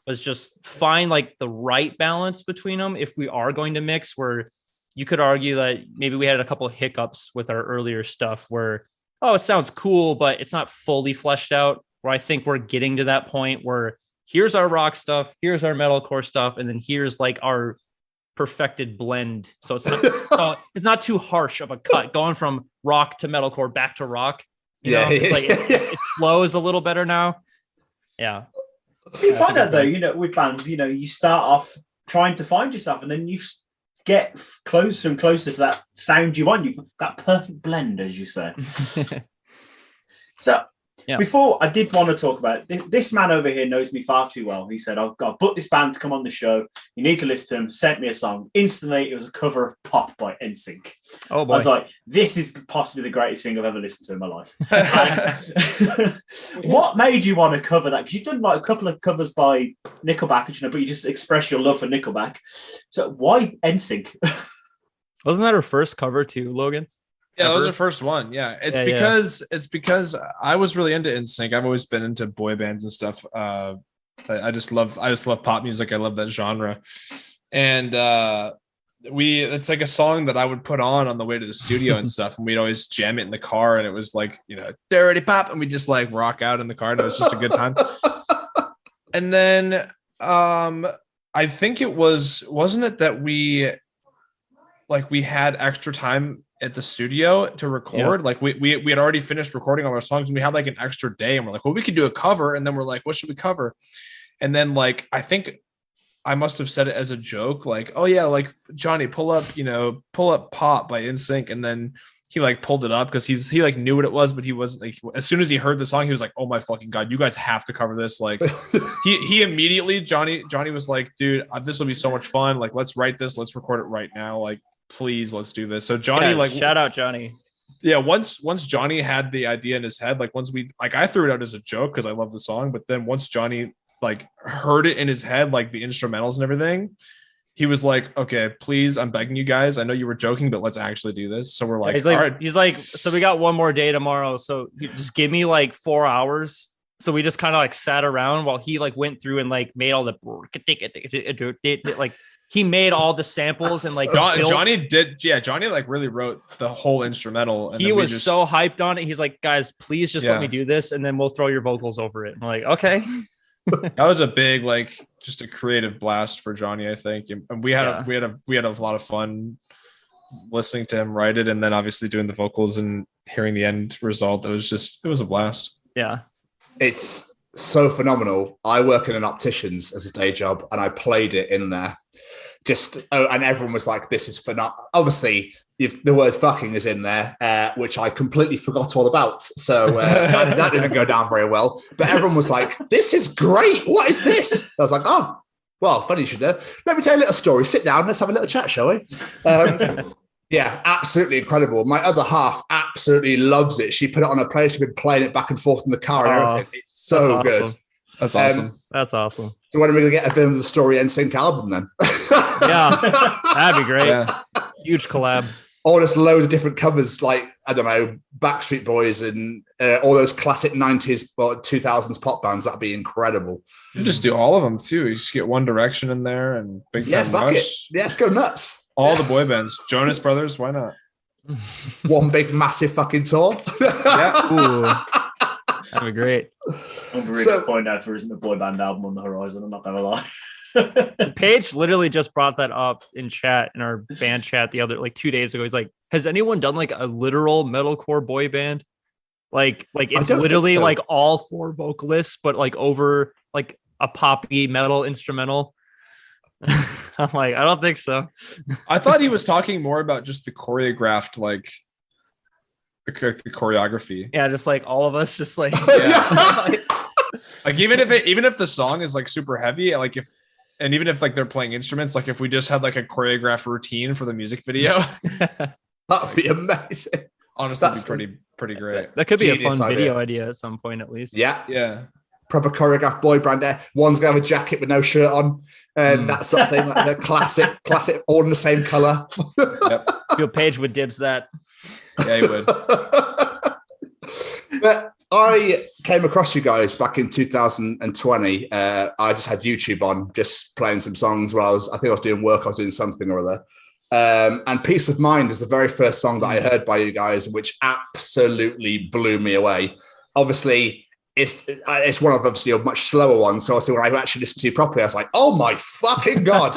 Speaker 6: was just find like the right balance between them. If we are going to mix, where you could argue that maybe we had a couple of hiccups with our earlier stuff where, oh, it sounds cool, but it's not fully fleshed out, where I think we're getting to that point where here's our rock stuff, here's our metalcore stuff, and then here's like our perfected blend. So it's not it's not too harsh of a cut going from rock to metalcore back to rock. You know? Like it flows a little better now. Yeah.
Speaker 4: You find that though, with bands, you start off trying to find yourself, and then you get closer and closer to that sound you want. You've that perfect blend, as you say. So before, I did want to talk about this man over here knows me far too well. He said, I've got to put this band to come on the show. You need to listen to him. Sent me a song. Instantly, it was a cover of Pop by N Sync.
Speaker 6: Oh boy.
Speaker 4: I was like, this is possibly the greatest thing I've ever listened to in my life. What made you want to cover that? Because you've done like a couple of covers by Nickelback, but you just express your love for Nickelback. So why N Sync?
Speaker 6: Wasn't that her first cover too, Logan?
Speaker 7: Yeah, that was the first one. Yeah, it's because I was really into N Sync. I've always been into boy bands and stuff. I just love pop music. I love that genre, and it's like a song that I would put on the way to the studio and stuff, and we'd always jam it in the car, and it was like dirty pop, and we just like rock out in the car, and it was just a good time. And then I think wasn't it that we had extra time at the studio to record. Like we had already finished recording all our songs, and we had like an extra day, and we're like, well, we could do a cover. And then we're like, what should we cover? And then like, I think I must have said it as a joke, like, oh yeah, like Johnny, pull up Pop by N Sync. And then he like pulled it up because he like knew what it was, but he was like, as soon as he heard the song, he was like, oh my fucking God, you guys have to cover this. Like he immediately, Johnny was like, dude, this will be so much fun. Like, let's write this. Let's record it right now. Like, please, let's do this. So Johnny,
Speaker 6: shout out Johnny.
Speaker 7: Yeah, once Johnny had the idea in his head, like once I threw it out as a joke because I love the song, but then once Johnny like heard it in his head, like the instrumentals and everything, he was like, okay, please, I'm begging you guys. I know you were joking, but let's actually do this. So we're like,
Speaker 6: he's like, so we got one more day tomorrow. So you just give me like 4 hours. So we just kind of like sat around while he like went through and like made all the like he made all the samples and like
Speaker 7: Johnny like really wrote the whole instrumental. And
Speaker 6: he was so hyped on it. He's like, guys, please just let me do this, and then we'll throw your vocals over it. I'm like, okay.
Speaker 7: That was a big just a creative blast for Johnny, I think, and we had a lot of fun listening to him write it, and then obviously doing the vocals and hearing the end result. It was a blast.
Speaker 6: Yeah, it's
Speaker 2: so phenomenal. I work in an optician's as a day job, and I played it in there. And everyone was like, "This is phenomenal." Obviously, the word "fucking" is in there, which I completely forgot all about. So that didn't go down very well. But everyone was like, "This is great. What is this?" I was like, "Oh, well, funny you should know. Let me tell you a little story. Sit down. Let's have a little chat, shall we?" Yeah, absolutely incredible. My other half absolutely loves it. She put it on her playlist. She's been playing it back and forth in the car and everything. It's so good.
Speaker 7: That's awesome.
Speaker 6: That's awesome.
Speaker 2: So when are we going to get a film of the story N Sync album then?
Speaker 6: Yeah, that'd be great. Yeah. Huge collab.
Speaker 2: Or just loads of different covers, like, I don't know, Backstreet Boys and all those classic 90s or 2000s pop bands. That'd be incredible.
Speaker 7: You just do all of them too. You just get One Direction in there and Big Time
Speaker 2: fuck
Speaker 7: Rush.
Speaker 2: It. Yeah, let's go nuts.
Speaker 7: All the boy bands. Jonas Brothers, why not?
Speaker 2: One big massive fucking tour.
Speaker 6: Yeah. Ooh. That'd be great.
Speaker 4: I'm really disappointed that there isn't a boy band album on the horizon. I'm not gonna lie.
Speaker 6: Paige literally just brought that up in our band chat the other 2 days ago. He's like, has anyone done like a literal metalcore boy band? Like it's literally like all 4 vocalists, but like over like a poppy metal instrumental. I'm like, I don't think so.
Speaker 7: I thought he was talking more about just the choreographed, like the choreography.
Speaker 6: Yeah, just like all of us, just like
Speaker 7: like even if the song is like super heavy, like if And even if like they're playing instruments, like if we just had like a choreographed routine for the music video,
Speaker 2: that would be amazing.
Speaker 7: Honestly, that'd be pretty great.
Speaker 6: That could be
Speaker 2: Genius
Speaker 6: a fun video idea at some point, at least.
Speaker 2: Yeah. Proper choreographed boy band there. One's gonna have a jacket with no shirt on, and that sort of thing. Like the classic, all in the same color.
Speaker 7: Yep.
Speaker 6: Feel Page would dibs that.
Speaker 7: Yeah, he would.
Speaker 2: But I came across you guys back in 2020. I just had YouTube on, just playing some songs while I think I was doing work. I was doing something or other. And Peace of Mind was the very first song that I heard by you guys, which absolutely blew me away. Obviously, it's one of obviously a much slower one. So when I actually listened to you properly, I was like, oh my fucking God.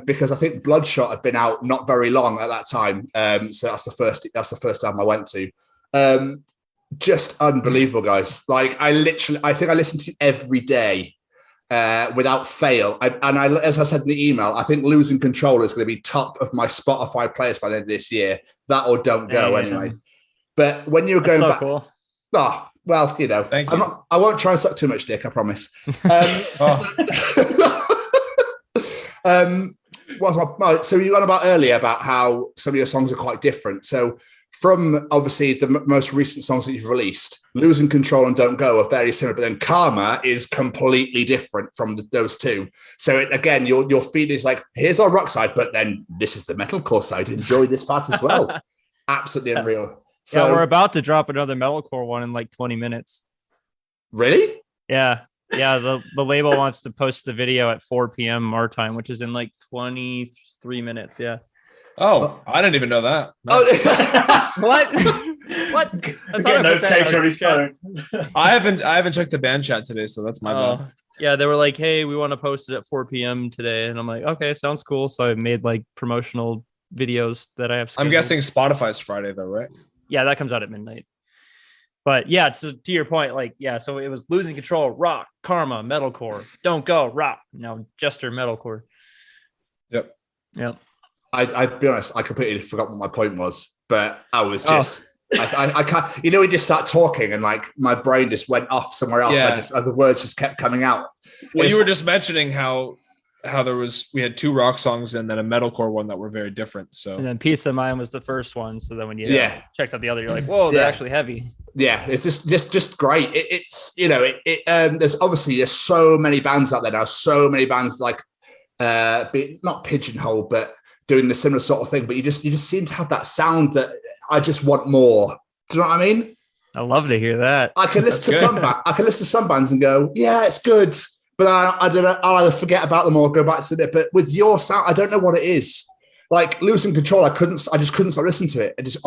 Speaker 2: Because I think Bloodshot had been out not very long at that time. So that's the first album I went to. Just unbelievable, guys. Like I think I listened to it every day without fail. As I said in the email, I think Losing Control is going to be top of my Spotify playlist by the end of this year. That or Don't Go anyway. But when you were going back,
Speaker 6: cool.
Speaker 2: Oh, well,
Speaker 7: Thank you.
Speaker 2: I won't try and suck too much dick, I promise. So you went about earlier about how some of your songs are quite different. So from obviously the most recent songs that you've released, Losing Control and Don't Go are very similar, but then Karma is completely different from those two. So again, your feed is like, here's our rock side, but then this is the metalcore side. Enjoy this part as well. Absolutely unreal. So
Speaker 6: we're about to drop another metalcore one in like 20 minutes.
Speaker 2: Really?
Speaker 6: Yeah. The label wants to post the video at 4 p.m. our time, which is in like 23 minutes. Yeah.
Speaker 7: Oh, I didn't even know that.
Speaker 6: What?
Speaker 4: Get a notification on his phone.
Speaker 7: I haven't checked the band chat today, so that's my bad.
Speaker 6: Yeah, they were like, hey, we want to post it at 4 p.m. today. And I'm like, okay, sounds cool. So I made like promotional videos that I have scheduled.
Speaker 7: I'm guessing Spotify's Friday though, right?
Speaker 6: Yeah, that comes out at midnight. But yeah, to your point, like, yeah, so it was Losing Control, rock, Karma, metalcore, Don't Go, rock. Now Jester, metalcore.
Speaker 7: Yep.
Speaker 2: I'd be honest, I completely forgot what my point was, but I was just, I can't, you just start talking and like my brain just went off somewhere else.
Speaker 7: Yeah.
Speaker 2: The words just kept coming out.
Speaker 7: Well, you were just mentioning how we had two rock songs and then a metalcore one that were very different. So
Speaker 6: and then Peace of Mind was the first one. So then when you checked out the other, you're like, whoa, they're actually heavy. Yeah,
Speaker 2: it's just great. It's there's so many bands out there now. So many bands like not pigeonhole, but doing the similar sort of thing. But you just seem to have that sound that I just want more. Do you know what I mean?
Speaker 6: I love to hear that.
Speaker 2: I can listen to some bands and go, yeah, it's good. But I don't know. I'll either forget about them or go back to it. But with your sound, I don't know what it is. Like Losing Control, I just couldn't stop listening to it. It just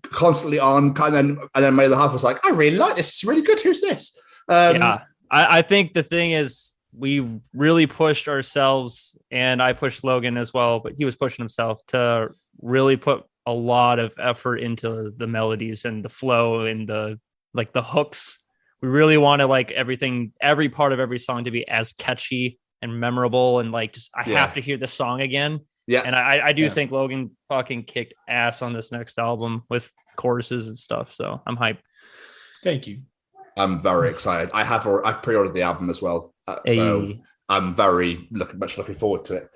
Speaker 2: constantly on. And then my other half was like, I really like this. It's really good. Who's this?
Speaker 6: I think the thing is, we really pushed ourselves, and I pushed Logan as well, but he was pushing himself to really put a lot of effort into the melodies and the flow and the hooks. We really wanted like every part of every song to be as catchy and memorable, and like I have to hear the song again. Yeah. And I do think Logan fucking kicked ass on this next album with choruses and stuff. So I'm hyped.
Speaker 7: Thank you.
Speaker 2: I'm very excited. I've pre-ordered the album as well. So I'm very much looking forward to it.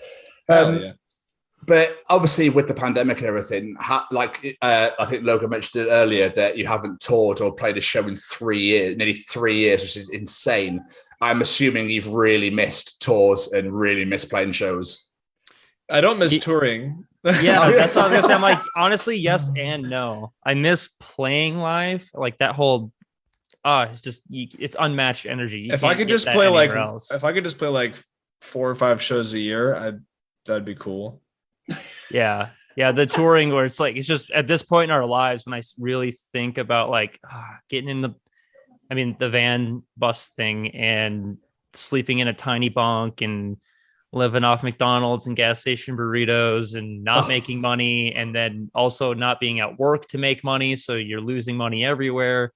Speaker 2: But obviously with the pandemic and everything, I think Logan mentioned it earlier that you haven't toured or played a show in nearly 3 years, which is insane. I'm assuming you've really missed tours and really missed playing shows.
Speaker 7: I don't miss touring.
Speaker 6: Yeah, that's what I was gonna say. I'm like, honestly, yes and no. I miss playing live. Like that whole, it's unmatched energy.
Speaker 7: If I could just play like 4 or 5 shows a year, that'd be cool.
Speaker 6: Yeah, the touring where it's like, it's just at this point in our lives when I really think about like getting in the van bus thing and sleeping in a tiny bunk and living off McDonald's and gas station burritos and not making money, and then also not being at work to make money, so you're losing money everywhere.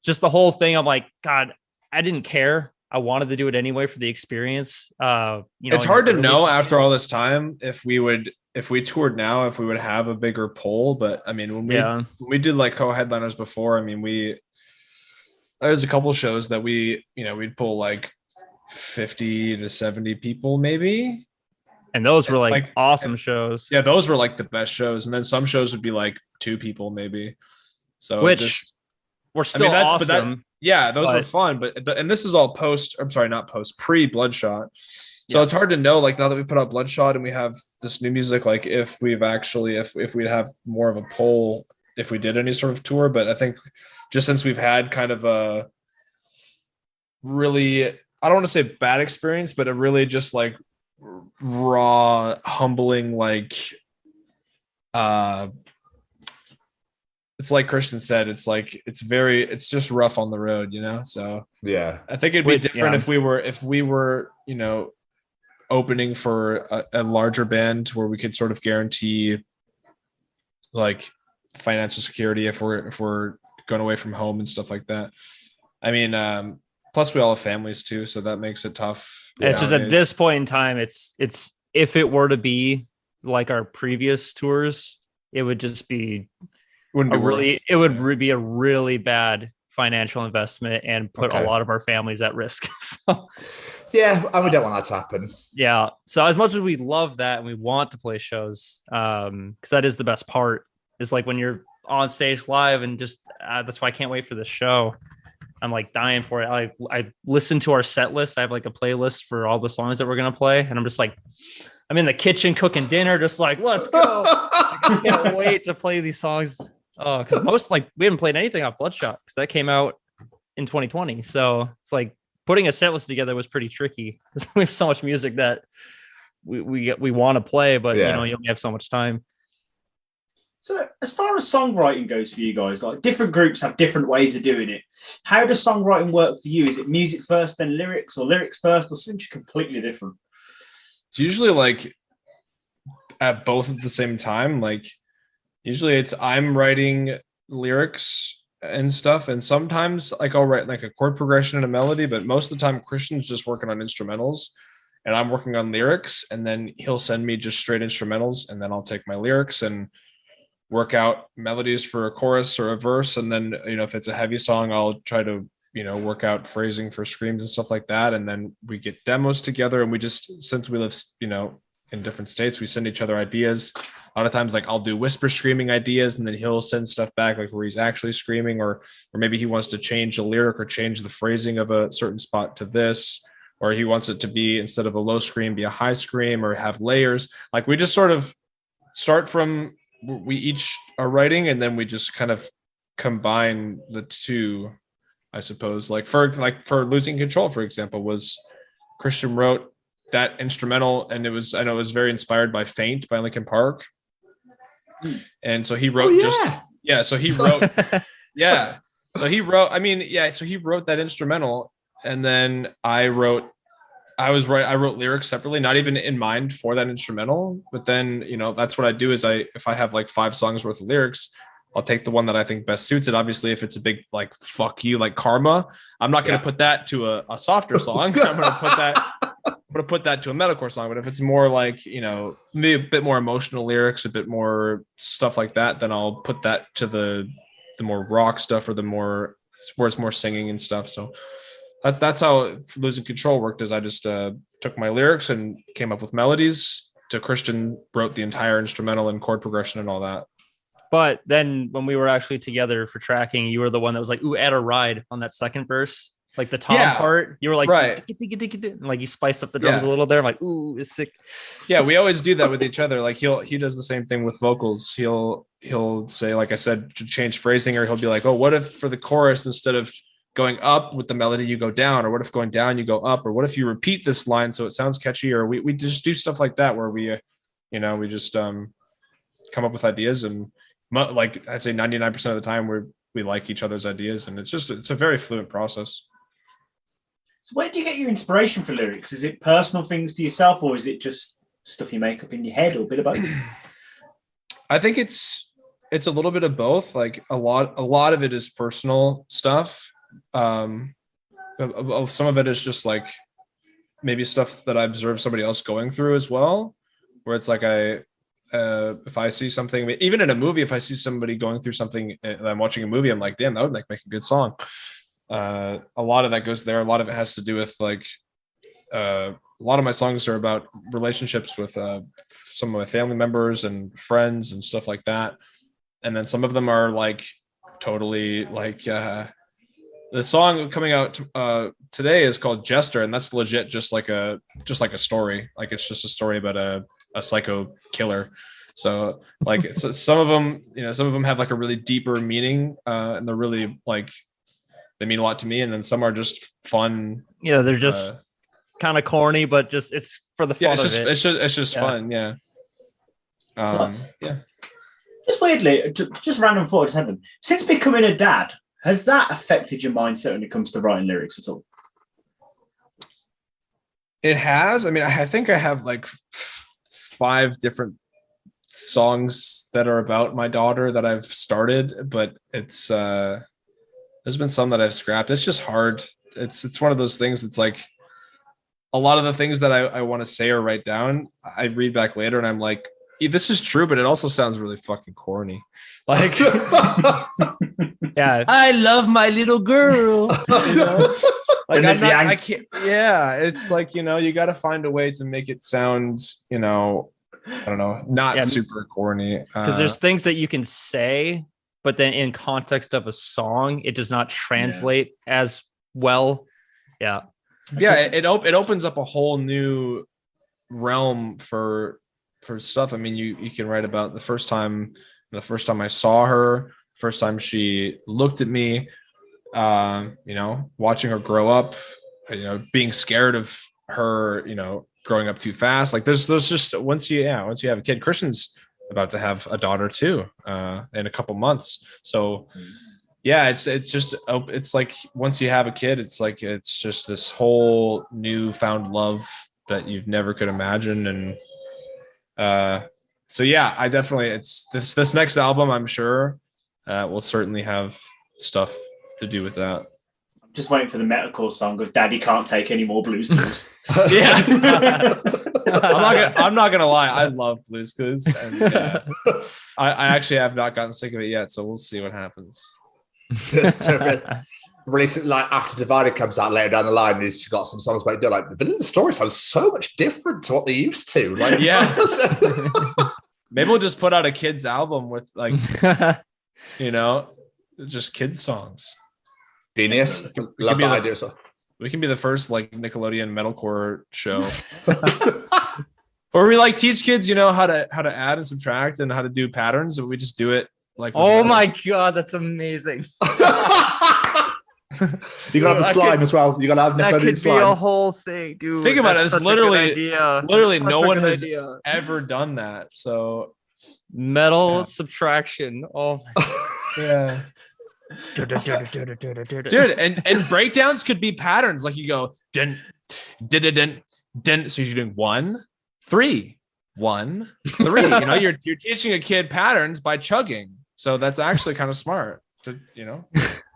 Speaker 6: Just the whole thing. I'm like, God, I didn't care. I wanted to do it anyway for the experience.
Speaker 7: It's hard to know after all this time if we toured now, if we would have a bigger pull. But I mean, when we did like co-headliners before, I mean, there's a couple shows that we'd pull like 50 to 70 people maybe.
Speaker 6: And those were like awesome shows.
Speaker 7: Yeah, those were like the best shows. And then some shows would be like 2 people maybe. So
Speaker 6: which were still awesome.
Speaker 7: Those were fun. And this is all pre Bloodshot. So it's hard to know, like, now that we put out Bloodshot and we have this new music, like if we'd have more of a poll if we did any sort of tour. But I think just since we've had kind of a really, I don't want to say bad experience, but a really just like raw, humbling, like, it's like Christian said, it's like, it's just rough on the road, you know? So
Speaker 2: yeah,
Speaker 7: I think it'd be different if we were, you know, opening for a larger band where we could sort of guarantee like financial security if we're going away from home and stuff like that. I mean, plus we all have families too, so that makes it tough.
Speaker 6: It's just at this point in time, it's if it were to be like our previous tours, it would just be it would be a really bad financial investment and put a lot of our families at risk. So,
Speaker 2: yeah, and we don't want that to happen.
Speaker 6: Yeah. So as much as we love that and we want to play shows, because that is the best part, is like when you're on stage live and just that's why I can't wait for this show. I'm like dying for it. I listen to our set list. I have like a playlist for all the songs that we're gonna play, and I'm just like, I'm in the kitchen cooking dinner, just like, let's go. I can't wait to play these songs. Oh, because we haven't played anything off Bloodshot because that came out in 2020. So it's like putting a set list together was pretty tricky because we have so much music that we want to play, but you know, you only have so much time.
Speaker 4: So as far as songwriting goes for you guys, like different groups have different ways of doing it. How does songwriting work for you? Is it music first, then lyrics, or lyrics first, or something completely different?
Speaker 7: It's usually like at both at the same time. Like usually it's I'm writing lyrics and stuff, and sometimes like I'll write like a chord progression and a melody, but most of the time Christian's just working on instrumentals and I'm working on lyrics, and then he'll send me just straight instrumentals, and then I'll take my lyrics and work out melodies for a chorus or a verse. And then, you know, if it's a heavy song, I'll try to, you know, work out phrasing for screams and stuff like that. And then we get demos together, and we just, since we live, you know, in different states, we send each other ideas. A lot of times, like I'll do whisper screaming ideas, and then he'll send stuff back like where he's actually screaming, or maybe he wants to change a lyric or change the phrasing of a certain spot to this, or he wants it to be, instead of a low scream, be a high scream, or have layers. Like we just sort of start from, we each are writing, and then we just kind of combine the two, I suppose. Like for Losing Control, for example, was Christian wrote that instrumental, and I know it was very inspired by Faint by Linkin Park. And so he wrote so he wrote that instrumental, and then I wrote lyrics separately, not even in mind for that instrumental. But then, you know, that's what I do is if I have like 5 songs worth of lyrics, I'll take the one that I think best suits it. Obviously, if it's a big, like, fuck you, like Karma, I'm not going to put that to a softer song. I'm going to put that to a metalcore song. But if it's more like, you know, maybe a bit more emotional lyrics, a bit more stuff like that, then I'll put that to the more rock stuff, or the more where it's more singing and stuff. So that's how Losing Control worked, is I just took my lyrics and came up with melodies. To Christian wrote the entire instrumental and chord progression and all that.
Speaker 6: But then when we were actually together for tracking, you were the one that was like, ooh, add a ride on that second verse. Like the tom part, you were like,
Speaker 7: right.
Speaker 6: Like you spiced up the drums a little there. I'm like, ooh, it's sick.
Speaker 7: Yeah, we always do that with each other. Like he does the same thing with vocals. He'll say, like I said, to change phrasing, or he'll be like, oh, what if for the chorus, instead of going up with the melody, you go down, or what if going down, you go up, or what if you repeat this line so it sounds catchy, or we just do stuff like that where we just come up with ideas, and like I'd say 99% of the time we like each other's ideas, and it's a very fluid process.
Speaker 4: So where do you get your inspiration for lyrics? Is it personal things to yourself, or is it just stuff you make up in your head, or a bit of both?
Speaker 7: I think it's a little bit of both. Like a lot of it is personal stuff. Some of it is just like maybe stuff that I observe somebody else going through as well, where it's like if I see something, even in a movie, if I see somebody going through something that I'm watching a movie, I'm like, damn, that would make a good song. A lot of that goes there. A lot of it has to do with like a lot of my songs are about relationships with some of my family members and friends and stuff like that. And then some of them are like totally like the song coming out today is called Jester, and that's legit just like a story. Like it's just a story about a psycho killer. So like so some of them have like a really deeper meaning, and they're really like they mean a lot to me. And then some are just fun.
Speaker 6: Yeah, they're just kind of corny, but just it's for the fun
Speaker 7: of
Speaker 6: it.
Speaker 7: It's just fun. Yeah. Yeah.
Speaker 4: Just weirdly, just random thought, just had them. Since becoming a dad, has that affected your mindset when it comes to writing lyrics at all?
Speaker 7: It has. I mean, I think I have like 5 different songs that are about my daughter that I've started, but it's there's been some that I've scrapped. It's just hard. It's one of those things that's like a lot of the things that I want to say or write down, I read back later and I'm like, this is true, but it also sounds really fucking corny. Like,
Speaker 6: yeah,
Speaker 7: I love my little girl. You know? Like
Speaker 4: I
Speaker 7: can't. Yeah, it's like you got to find a way to make it sound, I don't know, not super corny.
Speaker 6: Because there's things that you can say, but then in context of a song, it does not translate as well. Yeah,
Speaker 7: it opens up a whole new realm for stuff. I mean, you can write about the first time I saw her, first time she looked at me, watching her grow up, being scared of her, growing up too fast. Like there's just once you have a kid, Christian's about to have a daughter too, in a couple months. So yeah, it's like once you have a kid, it's like it's just this whole newfound love that you've never could imagine. And so yeah, I definitely it's this next album, I'm sure will certainly have stuff to do with that.
Speaker 4: I'm just waiting for the metalcore song of Daddy Can't Take Any More Blues Clues.
Speaker 7: Yeah. I'm not gonna lie, I love Blues Clues, and I actually have not gotten sick of it yet, so we'll see what happens.
Speaker 2: Release it like after Divided comes out later down the line. He's got some songs about it. Like the story sounds so much different to what they used to. Like,
Speaker 7: yeah. Maybe we'll just put out a kids album with like, just kids songs.
Speaker 2: Genius. Love that idea.
Speaker 7: We can be the first like Nickelodeon metalcore show. Or we like teach kids, how to add and subtract and how to do patterns, and we just do it like.
Speaker 6: Oh my god, that's amazing!
Speaker 2: You gotta have the slime as well. You gotta have
Speaker 6: that could
Speaker 2: slime.
Speaker 6: Be a whole thing, dude.
Speaker 7: Think about it. It's literally no one has
Speaker 6: idea.
Speaker 7: ever done that. So
Speaker 6: metal subtraction. Oh
Speaker 7: yeah. Dude, and breakdowns could be patterns. Like you go dun dun dun dun. So you're doing 1 3 1 3. You're teaching a kid patterns by chugging. So that's actually kind of smart.
Speaker 4: I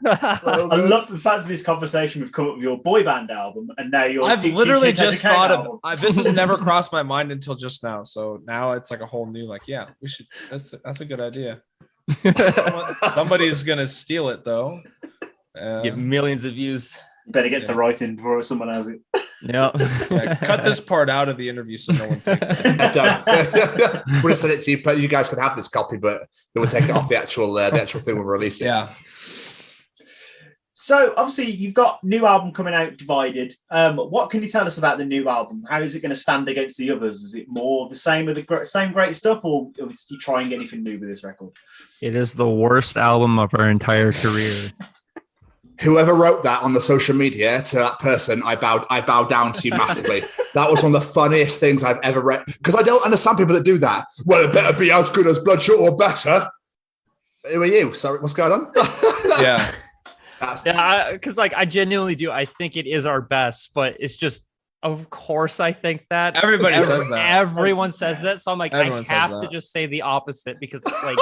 Speaker 4: love the fact of this conversation. We've come up with your boy band album, and now you're.
Speaker 7: I've literally just thought of this. Has never crossed my mind until just now. So now it's like a whole new we should. That's a good idea. Somebody's gonna steal it though.
Speaker 6: Get millions of views.
Speaker 4: You better get to writing before someone has it.
Speaker 6: Yeah.
Speaker 7: Cut this part out of the interview so no one takes it.
Speaker 2: We'll send it to you, but you guys can have this copy, but they will take it off the actual thing we're releasing.
Speaker 7: Yeah.
Speaker 4: So obviously you've got new album coming out, Divided. What can you tell us about the new album? How is it going to stand against the others? Is it more the same of the same great stuff, or are you trying anything new with this record?
Speaker 6: It is the worst album of our entire career.
Speaker 2: Whoever wrote that on the social media, to that person, I bow down to you massively. That was one of the funniest things I've ever read, because I don't understand people that do that. Well, it better be as good as Bloodshot or better. Who are you? Sorry, what's going on?
Speaker 7: Yeah.
Speaker 6: Because I genuinely do. I think it is our best, but it's just, of course, I think that
Speaker 7: everybody says that.
Speaker 6: Everyone says that, so I'm like, everyone I have to just say the opposite because, come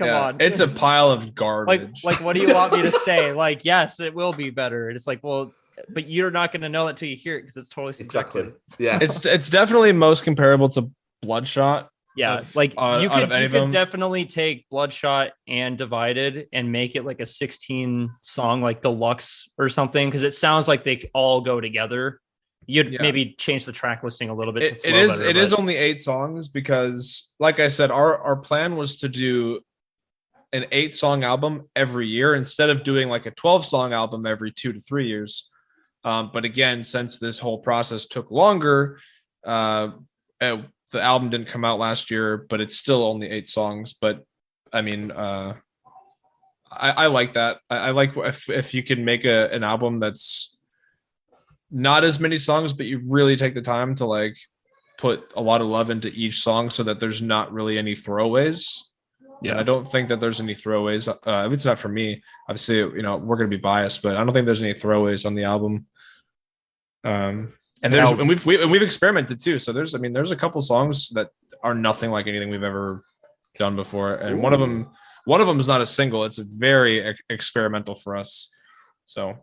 Speaker 6: on,
Speaker 7: it's a pile of garbage.
Speaker 6: Like, what do you want me to say? Like, yes, it will be better. And it's like, well, but you're not going to know it until you hear it because it's totally subjective.
Speaker 2: Exactly. Yeah,
Speaker 7: it's definitely most comparable to Bloodshot.
Speaker 6: Yeah, you could definitely take Bloodshot and Divided and make it like a 16 song like deluxe or something, because it sounds like they all go together. you'd maybe change the track listing a little bit.
Speaker 7: It is only 8 songs because, like I said, our plan was to do an 8-song album every year instead of doing like a 12-song album every 2 to 3 years. But again, since this whole process took longer, the album didn't come out last year, but it's still only 8 songs. But I mean, I like that. I like if you can make an album that's not as many songs, but you really take the time to like put a lot of love into each song so that there's not really any throwaways. Yeah, I don't think that there's any throwaways. At least not for me. Obviously, you know, we're going to be biased, but I don't think there's any throwaways on the album. And we've experimented too. So there's a couple songs that are nothing like anything we've ever done before, and one of them is not a single. It's a very experimental for us. So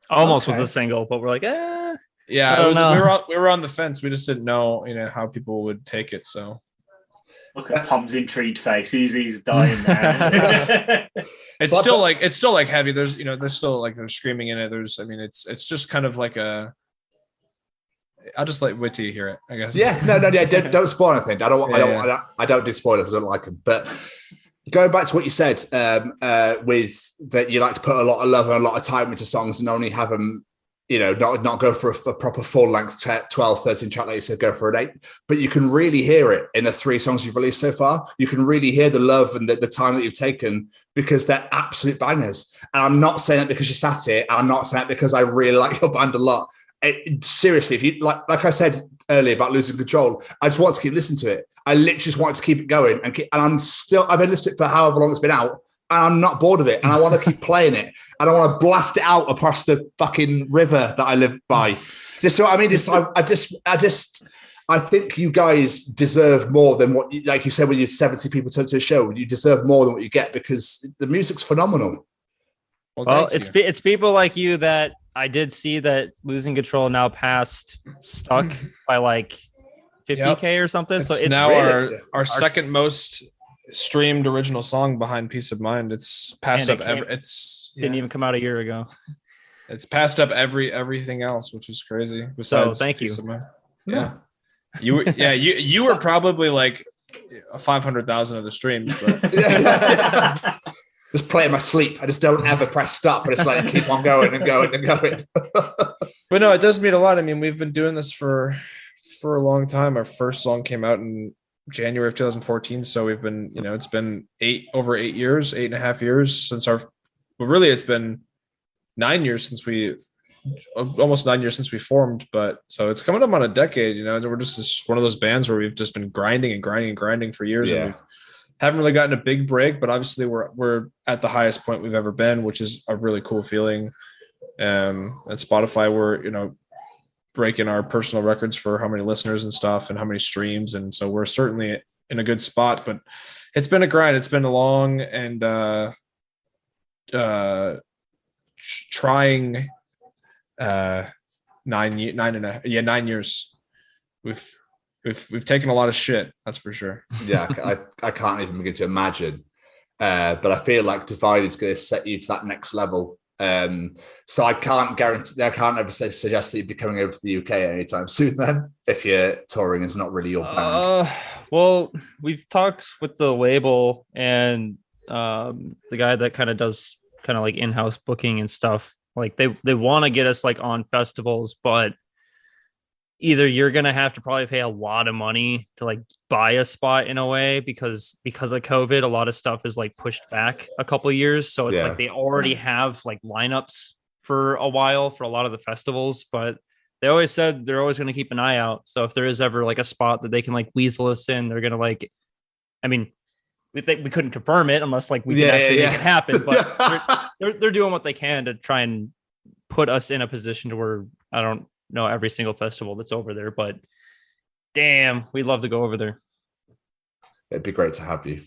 Speaker 6: almost was a single, but we're like,
Speaker 7: yeah, we were on the fence. We just didn't know, you know, how people would take it. So.
Speaker 4: Look at Tom's intrigued face. He's dying now.
Speaker 7: it's still like heavy. There's still like there's screaming in it. It's just kind of like I'll just like wait till you hear it, I guess.
Speaker 2: Yeah, no, don't spoil anything. I don't do spoilers. I don't like them. But going back to what you said, with that you like to put a lot of love and a lot of time into songs and only have them, you know, not go for a proper full length 12, 13 track like you said, go for an 8. But you can really hear it in the 3 songs you've released so far. You can really hear the love and the time that you've taken because they're absolute bangers. And I'm not saying that because you sat here. I'm not saying that because I really like your band a lot. Seriously, if you like I said earlier about losing control, I just want to keep listening to it. I literally just want to keep it going and I've been listening to it for however long it's been out. And I'm not bored of it, and I want to keep playing it, and I want to blast it out across the fucking river that I live by. Just so I mean, I think you guys deserve more than what, like you said, when you're 70 people to a show, you deserve more than what you get because the music's phenomenal.
Speaker 6: Well, it's people like you that I did see that Losing Control now passed Stuck by like 50K or something.
Speaker 7: It's
Speaker 6: so it's
Speaker 7: now
Speaker 6: really,
Speaker 7: our second most streamed original song behind Peace of Mind. It's passed up.
Speaker 6: Didn't even come out a year ago.
Speaker 7: It's passed up everything else, which is crazy.
Speaker 6: Besides, so thank you.
Speaker 7: Yeah, you were probably like 500,000 of the streams. But.
Speaker 2: Just play in my sleep. I just don't ever press stop. I just like keep on going and going and going.
Speaker 7: But no, it does mean a lot. I mean, we've been doing this for a long time. Our first song came out in January of 2014. So we've been, you know, it's been 8.5 years since really it's been 9 years almost 9 years since we formed. But so it's coming up on a decade, you know, we're just one of those bands where we've just been grinding for years.
Speaker 2: Yeah.
Speaker 7: And we haven't really gotten a big break, but obviously we're at the highest point we've ever been, which is a really cool feeling. At Spotify, we're, you know, breaking our personal records for how many listeners and stuff and how many streams, and so we're certainly in a good spot. But it's been a grind. It's been a long and trying 9 years. We've taken a lot of shit, that's for sure.
Speaker 2: Yeah, I can't even begin to imagine, but I feel like Divide is going to set you to that next level. So I can't guarantee, I can't ever suggest that you'd be coming over to the UK anytime soon then, if your touring is not really your band.
Speaker 6: Well, we've talked with the label and the guy that kind of does kind of like in-house booking and stuff. Like they want to get us like on festivals, but either you're going to have to probably pay a lot of money to like buy a spot in a way because of COVID, a lot of stuff is like pushed back a couple of years. So it's like they already have like lineups for a while for a lot of the festivals, but they always said they're always going to keep an eye out. So if there is ever like a spot that they can like weasel us in, they're going to like, I mean, we couldn't confirm it unless like we can actually make it happen, but they're doing what they can to try and put us in a position to where I don't know every single festival that's over there, but damn, we'd love to go over there.
Speaker 2: It'd be great to have you.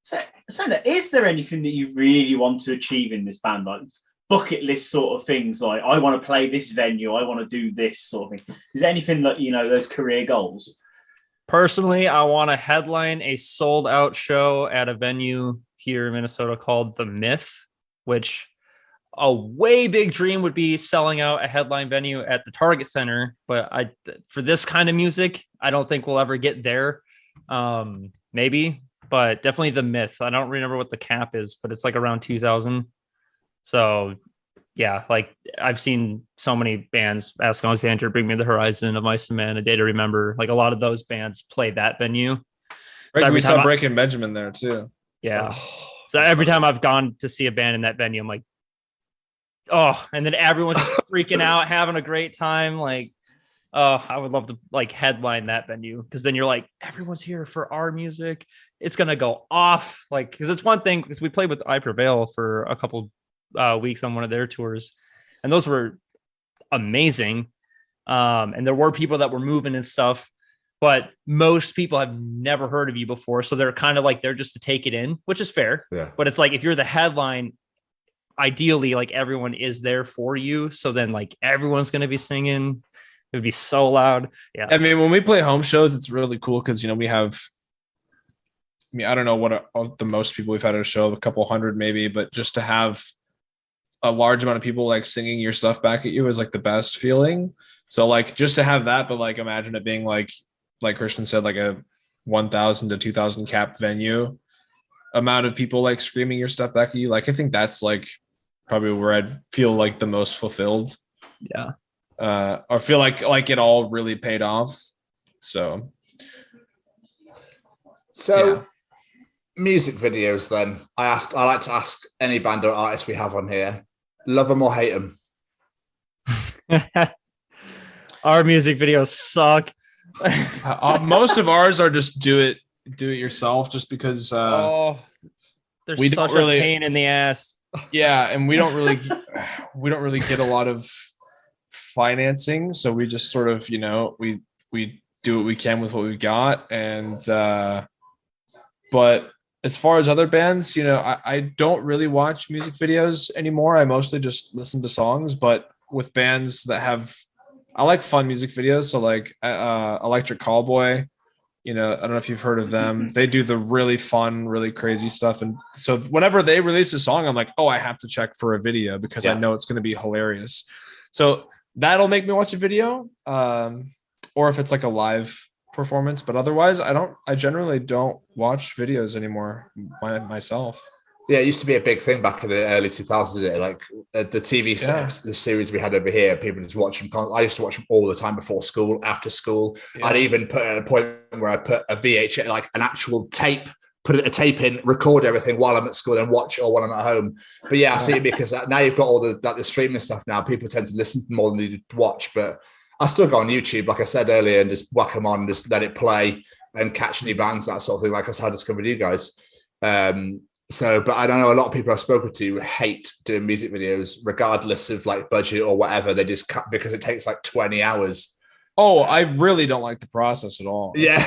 Speaker 4: So, Sander, is there anything that you really want to achieve in this band, like bucket list sort of things, like I want to play this venue, I want to do this sort of thing? Is there anything that, you know, those career goals?
Speaker 6: Personally, I want to headline a sold out show at a venue here in Minnesota called The Myth, which a way big dream would be selling out a headline venue at the Target Center, but for this kind of music, I don't think we'll ever get there. Maybe, but definitely the Myth. I don't remember what the cap is, but it's like around 2,000. So yeah, like I've seen so many bands, Ask Alexander, Bring Me the Horizon, Of Mice and Men, A Day to Remember. Like a lot of those bands play that venue.
Speaker 7: So we saw Breaking Benjamin there too.
Speaker 6: Yeah. So every time I've gone to see a band in that venue, I'm like, oh, and then everyone's just freaking out, having a great time. Like, oh, I would love to like headline that venue, because then you're like, everyone's here for our music. It's gonna go off. Like, because it's one thing, because we played with I Prevail for a couple weeks on one of their tours, and those were amazing. And there were people that were moving and stuff, but most people have never heard of you before, so they're kind of like there just to take it in, which is fair.
Speaker 2: Yeah.
Speaker 6: But it's like if you're the headline, ideally, like everyone is there for you, so then like everyone's gonna be singing. It would be so loud. Yeah.
Speaker 7: I mean, when we play home shows, it's really cool because we have. I mean, I don't know what the most people we've had at a show, a couple hundred maybe, but just to have a large amount of people like singing your stuff back at you is like the best feeling. So like just to have that, but like imagine it being like Christian said, like a 1,000 to 2,000 cap venue, amount of people like screaming your stuff back at you. Like I think that's like probably where I'd feel like the most fulfilled.
Speaker 6: Yeah.
Speaker 7: Or feel like it all really paid off. So
Speaker 2: yeah. Music videos then. I like to ask any band or artist we have on here, love them or hate them?
Speaker 6: Our music videos suck.
Speaker 7: Most of ours are just do it yourself, just because
Speaker 6: there's such a pain in the ass.
Speaker 7: Yeah, and we don't really get a lot of financing, so we just sort of we do what we can with what we got. And but as far as other bands, I don't really watch music videos anymore. I mostly just listen to songs. But with bands that I like fun music videos. So like Electric Callboy, I don't know if you've heard of them. They do the really fun, really crazy stuff. And so whenever they release a song, I'm like, oh, I have to check for a video because I know it's going to be hilarious. So that'll make me watch a video. Or if it's like a live performance, but otherwise I generally don't watch videos anymore myself.
Speaker 2: Yeah, it used to be a big thing back in the early 2000s. Like the TV the series we had over here, people just watch them. I used to watch them all the time before school, after school. Yeah. I'd even put at a point where I put a VHS, like an actual tape, put a tape in, record everything while I'm at school and watch, or when I'm at home. But yeah, I see it because now you've got all the streaming stuff now. People tend to listen more than they do to watch. But I still go on YouTube, like I said earlier, and just whack them on and just let it play and catch new bands, that sort of thing. Like that's how I discovered you guys. But I don't know, a lot of people I've spoken to hate doing music videos, regardless of like budget or whatever. They just cut because it takes like 20 hours.
Speaker 7: Oh, I really don't like the process at all.
Speaker 2: Yeah.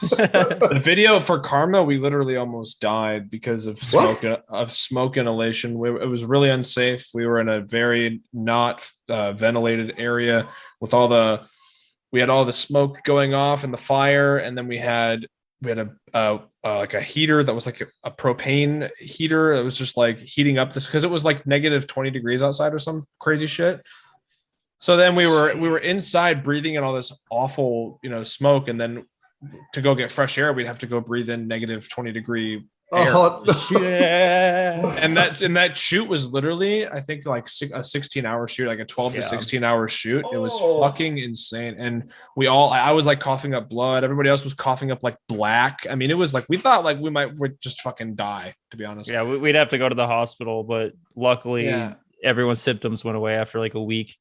Speaker 7: The video for Karma, we literally almost died because of smoke inhalation. It was really unsafe. We were in a very not ventilated area with we had all the smoke going off and the fire, and then we had a like a heater that was like a propane heater. It was just like heating up this because it was like negative 20 degrees outside or some crazy shit. So then we were inside breathing in all this awful, smoke, and then to go get fresh air, we'd have to go breathe in negative 20 degree air.
Speaker 2: Oh,
Speaker 6: yeah.
Speaker 7: And that shoot was literally, I think, like a 16-hour shoot, like a 12 to 16-hour shoot. It was fucking insane. And I was like coughing up blood. Everybody else was coughing up like black. I mean, it was like, we thought like we'd just fucking die, to be honest.
Speaker 6: Yeah, we'd have to go to the hospital, but luckily everyone's symptoms went away after like a week.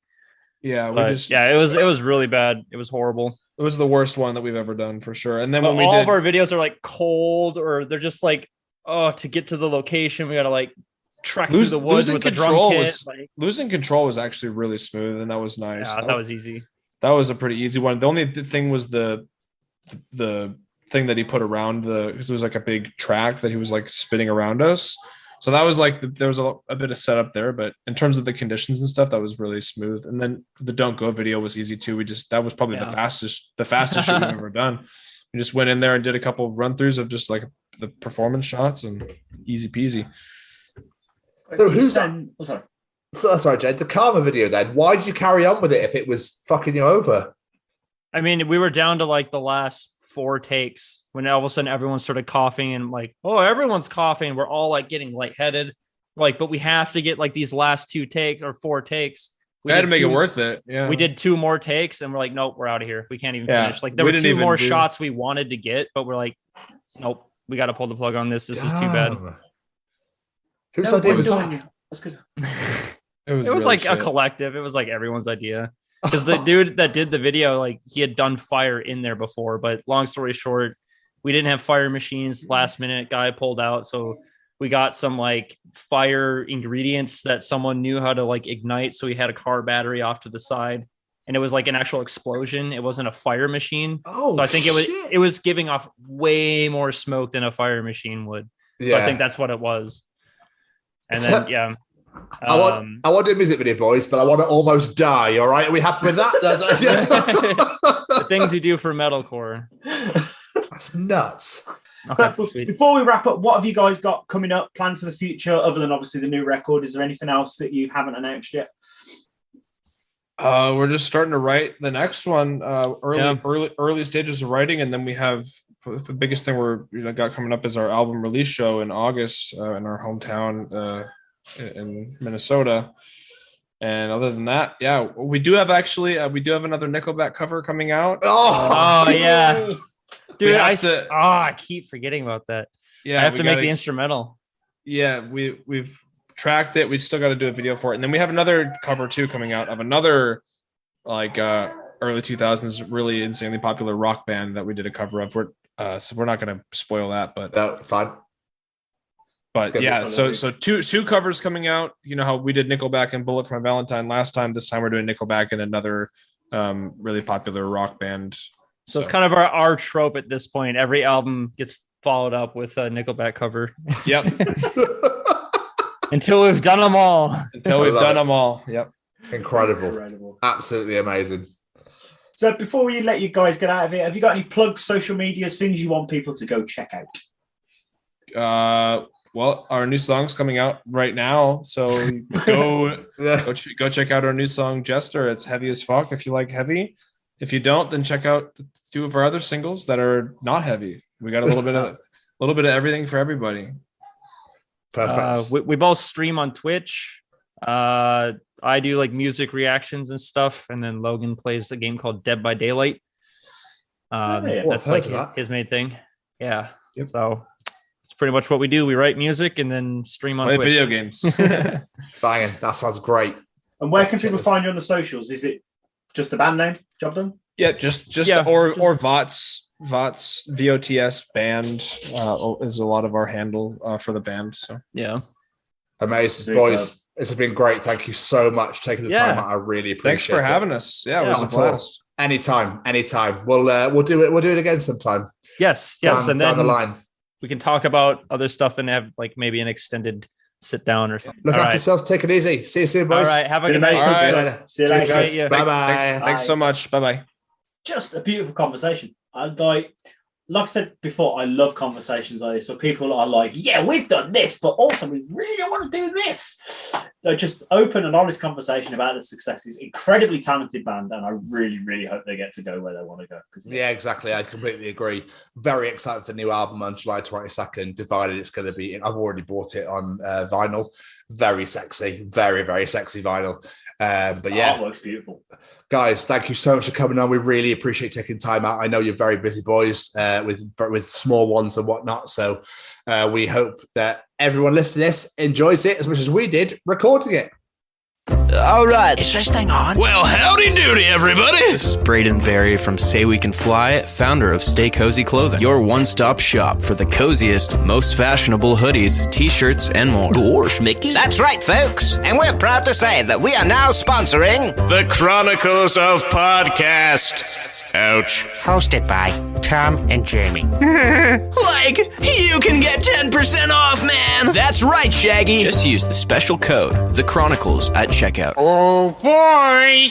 Speaker 7: Yeah,
Speaker 6: it was really bad. It was horrible.
Speaker 7: It was the worst one that we've ever done for sure. And then
Speaker 6: all of our videos are like cold, or they're just like, to get to the location, we gotta like trek through the woods with the drum kit.
Speaker 7: Losing control was actually really smooth, and that was nice.
Speaker 6: Yeah, that was easy.
Speaker 7: That was a pretty easy one. The only thing was the thing that he put around because it was like a big track that he was like spinning around us. So that was like, there was a bit of setup there, but in terms of the conditions and stuff, that was really smooth. And then the Don't Go video was easy too. That was probably the fastest shoot we've ever done. We just went in there and did a couple of run throughs of just like the performance shots, and easy peasy.
Speaker 2: So who's So sorry, Jed. The Karma video. Then why did you carry on with it if it was fucking you over?
Speaker 6: I mean, we were down to like the last 4 takes when all of a sudden everyone started coughing and like, oh, everyone's coughing. We're all like getting lightheaded. Like, but we have to get like these last 2 takes or 4 takes.
Speaker 7: We had to make it worth it. Yeah.
Speaker 6: We did 2 more takes and we're like, nope, we're out of here. We can't even finish. Like there were 2 more shots we wanted to get, but we're like, nope, we got to pull the plug on this. This is too bad.
Speaker 2: Whose idea was that?
Speaker 6: It was really like a collective. It was like everyone's idea. Because the dude that did the video, like he had done fire in there before, but long story short, we didn't have fire machines. Last minute guy pulled out. So we got some like fire ingredients that someone knew how to like ignite. So we had a car battery off to the side and it was like an actual explosion. It wasn't a fire machine.
Speaker 2: Oh,
Speaker 6: so I think it was giving off way more smoke than a fire machine would. So I think that's what it was. And then,
Speaker 2: I want a music video, boys, but I want to almost die. All right, are we happy with that?
Speaker 6: The things you do for metalcore.
Speaker 2: That's nuts.
Speaker 4: Okay, before we wrap up, what have you guys got coming up, planned for the future, other than obviously the new record? Is there anything else that you haven't announced yet?
Speaker 7: We're just starting to write the next one. Early stages of writing, and then we have the biggest thing got coming up is our album release show in August in our hometown. In Minnesota, and other than that, we do have another Nickelback cover coming out.
Speaker 6: Yeah, dude, I keep forgetting about that. I have to make the instrumental.
Speaker 7: We've tracked it. We still got to do a video for it, and then we have another cover too coming out of another like early 2000s really insanely popular rock band that we did a cover of. So we're not going to spoil that, but
Speaker 2: fine.
Speaker 7: But so two covers coming out. You know how we did Nickelback and Bullet for My Valentine last time. This time we're doing Nickelback and another really popular rock band.
Speaker 6: So it's kind of our trope at this point. Every album gets followed up with a Nickelback cover.
Speaker 7: Yep.
Speaker 6: Until we've done them all.
Speaker 7: Yep.
Speaker 2: Incredible. Absolutely amazing.
Speaker 4: So before we let you guys get out of here, have you got any plugs, social medias, things you want people to go check
Speaker 7: out? Well, our new song's coming out right now, so go check out our new song Jester. It's heavy as fuck if you like heavy. If you don't, then check out 2 of our other singles that are not heavy. We got a little bit of everything for everybody.
Speaker 2: Perfect.
Speaker 6: We both stream on Twitch. I do like music reactions and stuff, and then Logan plays a game called Dead by Daylight. That's like his main thing. Yeah. Yep. So pretty much what we do. We write music and then stream on Twitch.
Speaker 7: Video games.
Speaker 2: Banging. That sounds great.
Speaker 4: And where can people find you on the socials? Is it just the band name? Job done?
Speaker 7: Yeah, or VOTS VOTS band is a lot of our handle for the band. So
Speaker 6: yeah.
Speaker 2: Amazing, boys. This has been great. Thank you so much for taking the time out. I really appreciate it.
Speaker 7: Thanks for having us. Yeah, it was a blast.
Speaker 2: Anytime. We'll do it again sometime.
Speaker 6: Yes. And then
Speaker 2: down the line.
Speaker 6: We can talk about other stuff and have like maybe an extended sit down or something.
Speaker 2: Look after yourselves. Take it easy. See you soon, boys.
Speaker 6: All right. Have a good night.
Speaker 4: See you later.
Speaker 2: Bye-bye.
Speaker 7: Thanks so much. Bye-bye.
Speaker 4: Just a beautiful conversation. Like I said before, I love conversations like this. So people are like, yeah, we've done this, but also we really want to do this. So just open and honest conversation about the successes. Incredibly talented band, and I really, really hope they get to go where they want to go.
Speaker 2: Yeah, exactly. I completely agree. Very excited for the new album on July 22nd. Divided, it's going to be, I've already bought it on vinyl. Very sexy. Very, very sexy vinyl. But yeah.
Speaker 4: Artwork's beautiful.
Speaker 2: Guys, thank you so much for coming on. We really appreciate taking time out. I know you're very busy boys with small ones and whatnot. So we hope that everyone listening to this enjoys it as much as we did recording it.
Speaker 8: All right. Is this thing on?
Speaker 9: Well, howdy doody, everybody.
Speaker 8: This is Braden Berry from Say We Can Fly, founder of Stay Cozy Clothing, your one-stop shop for the coziest, most fashionable hoodies, t-shirts, and more.
Speaker 9: Gosh, Mickey.
Speaker 10: That's right, folks. And we're proud to say that we are now sponsoring
Speaker 9: the Chronicles of Podcast. Ouch.
Speaker 10: Hosted by Tom and Jamie.
Speaker 8: Like, you can get 10% off, man. That's right, Shaggy. Just use the special code, The Chronicles, at checkout.
Speaker 10: Oh, boy.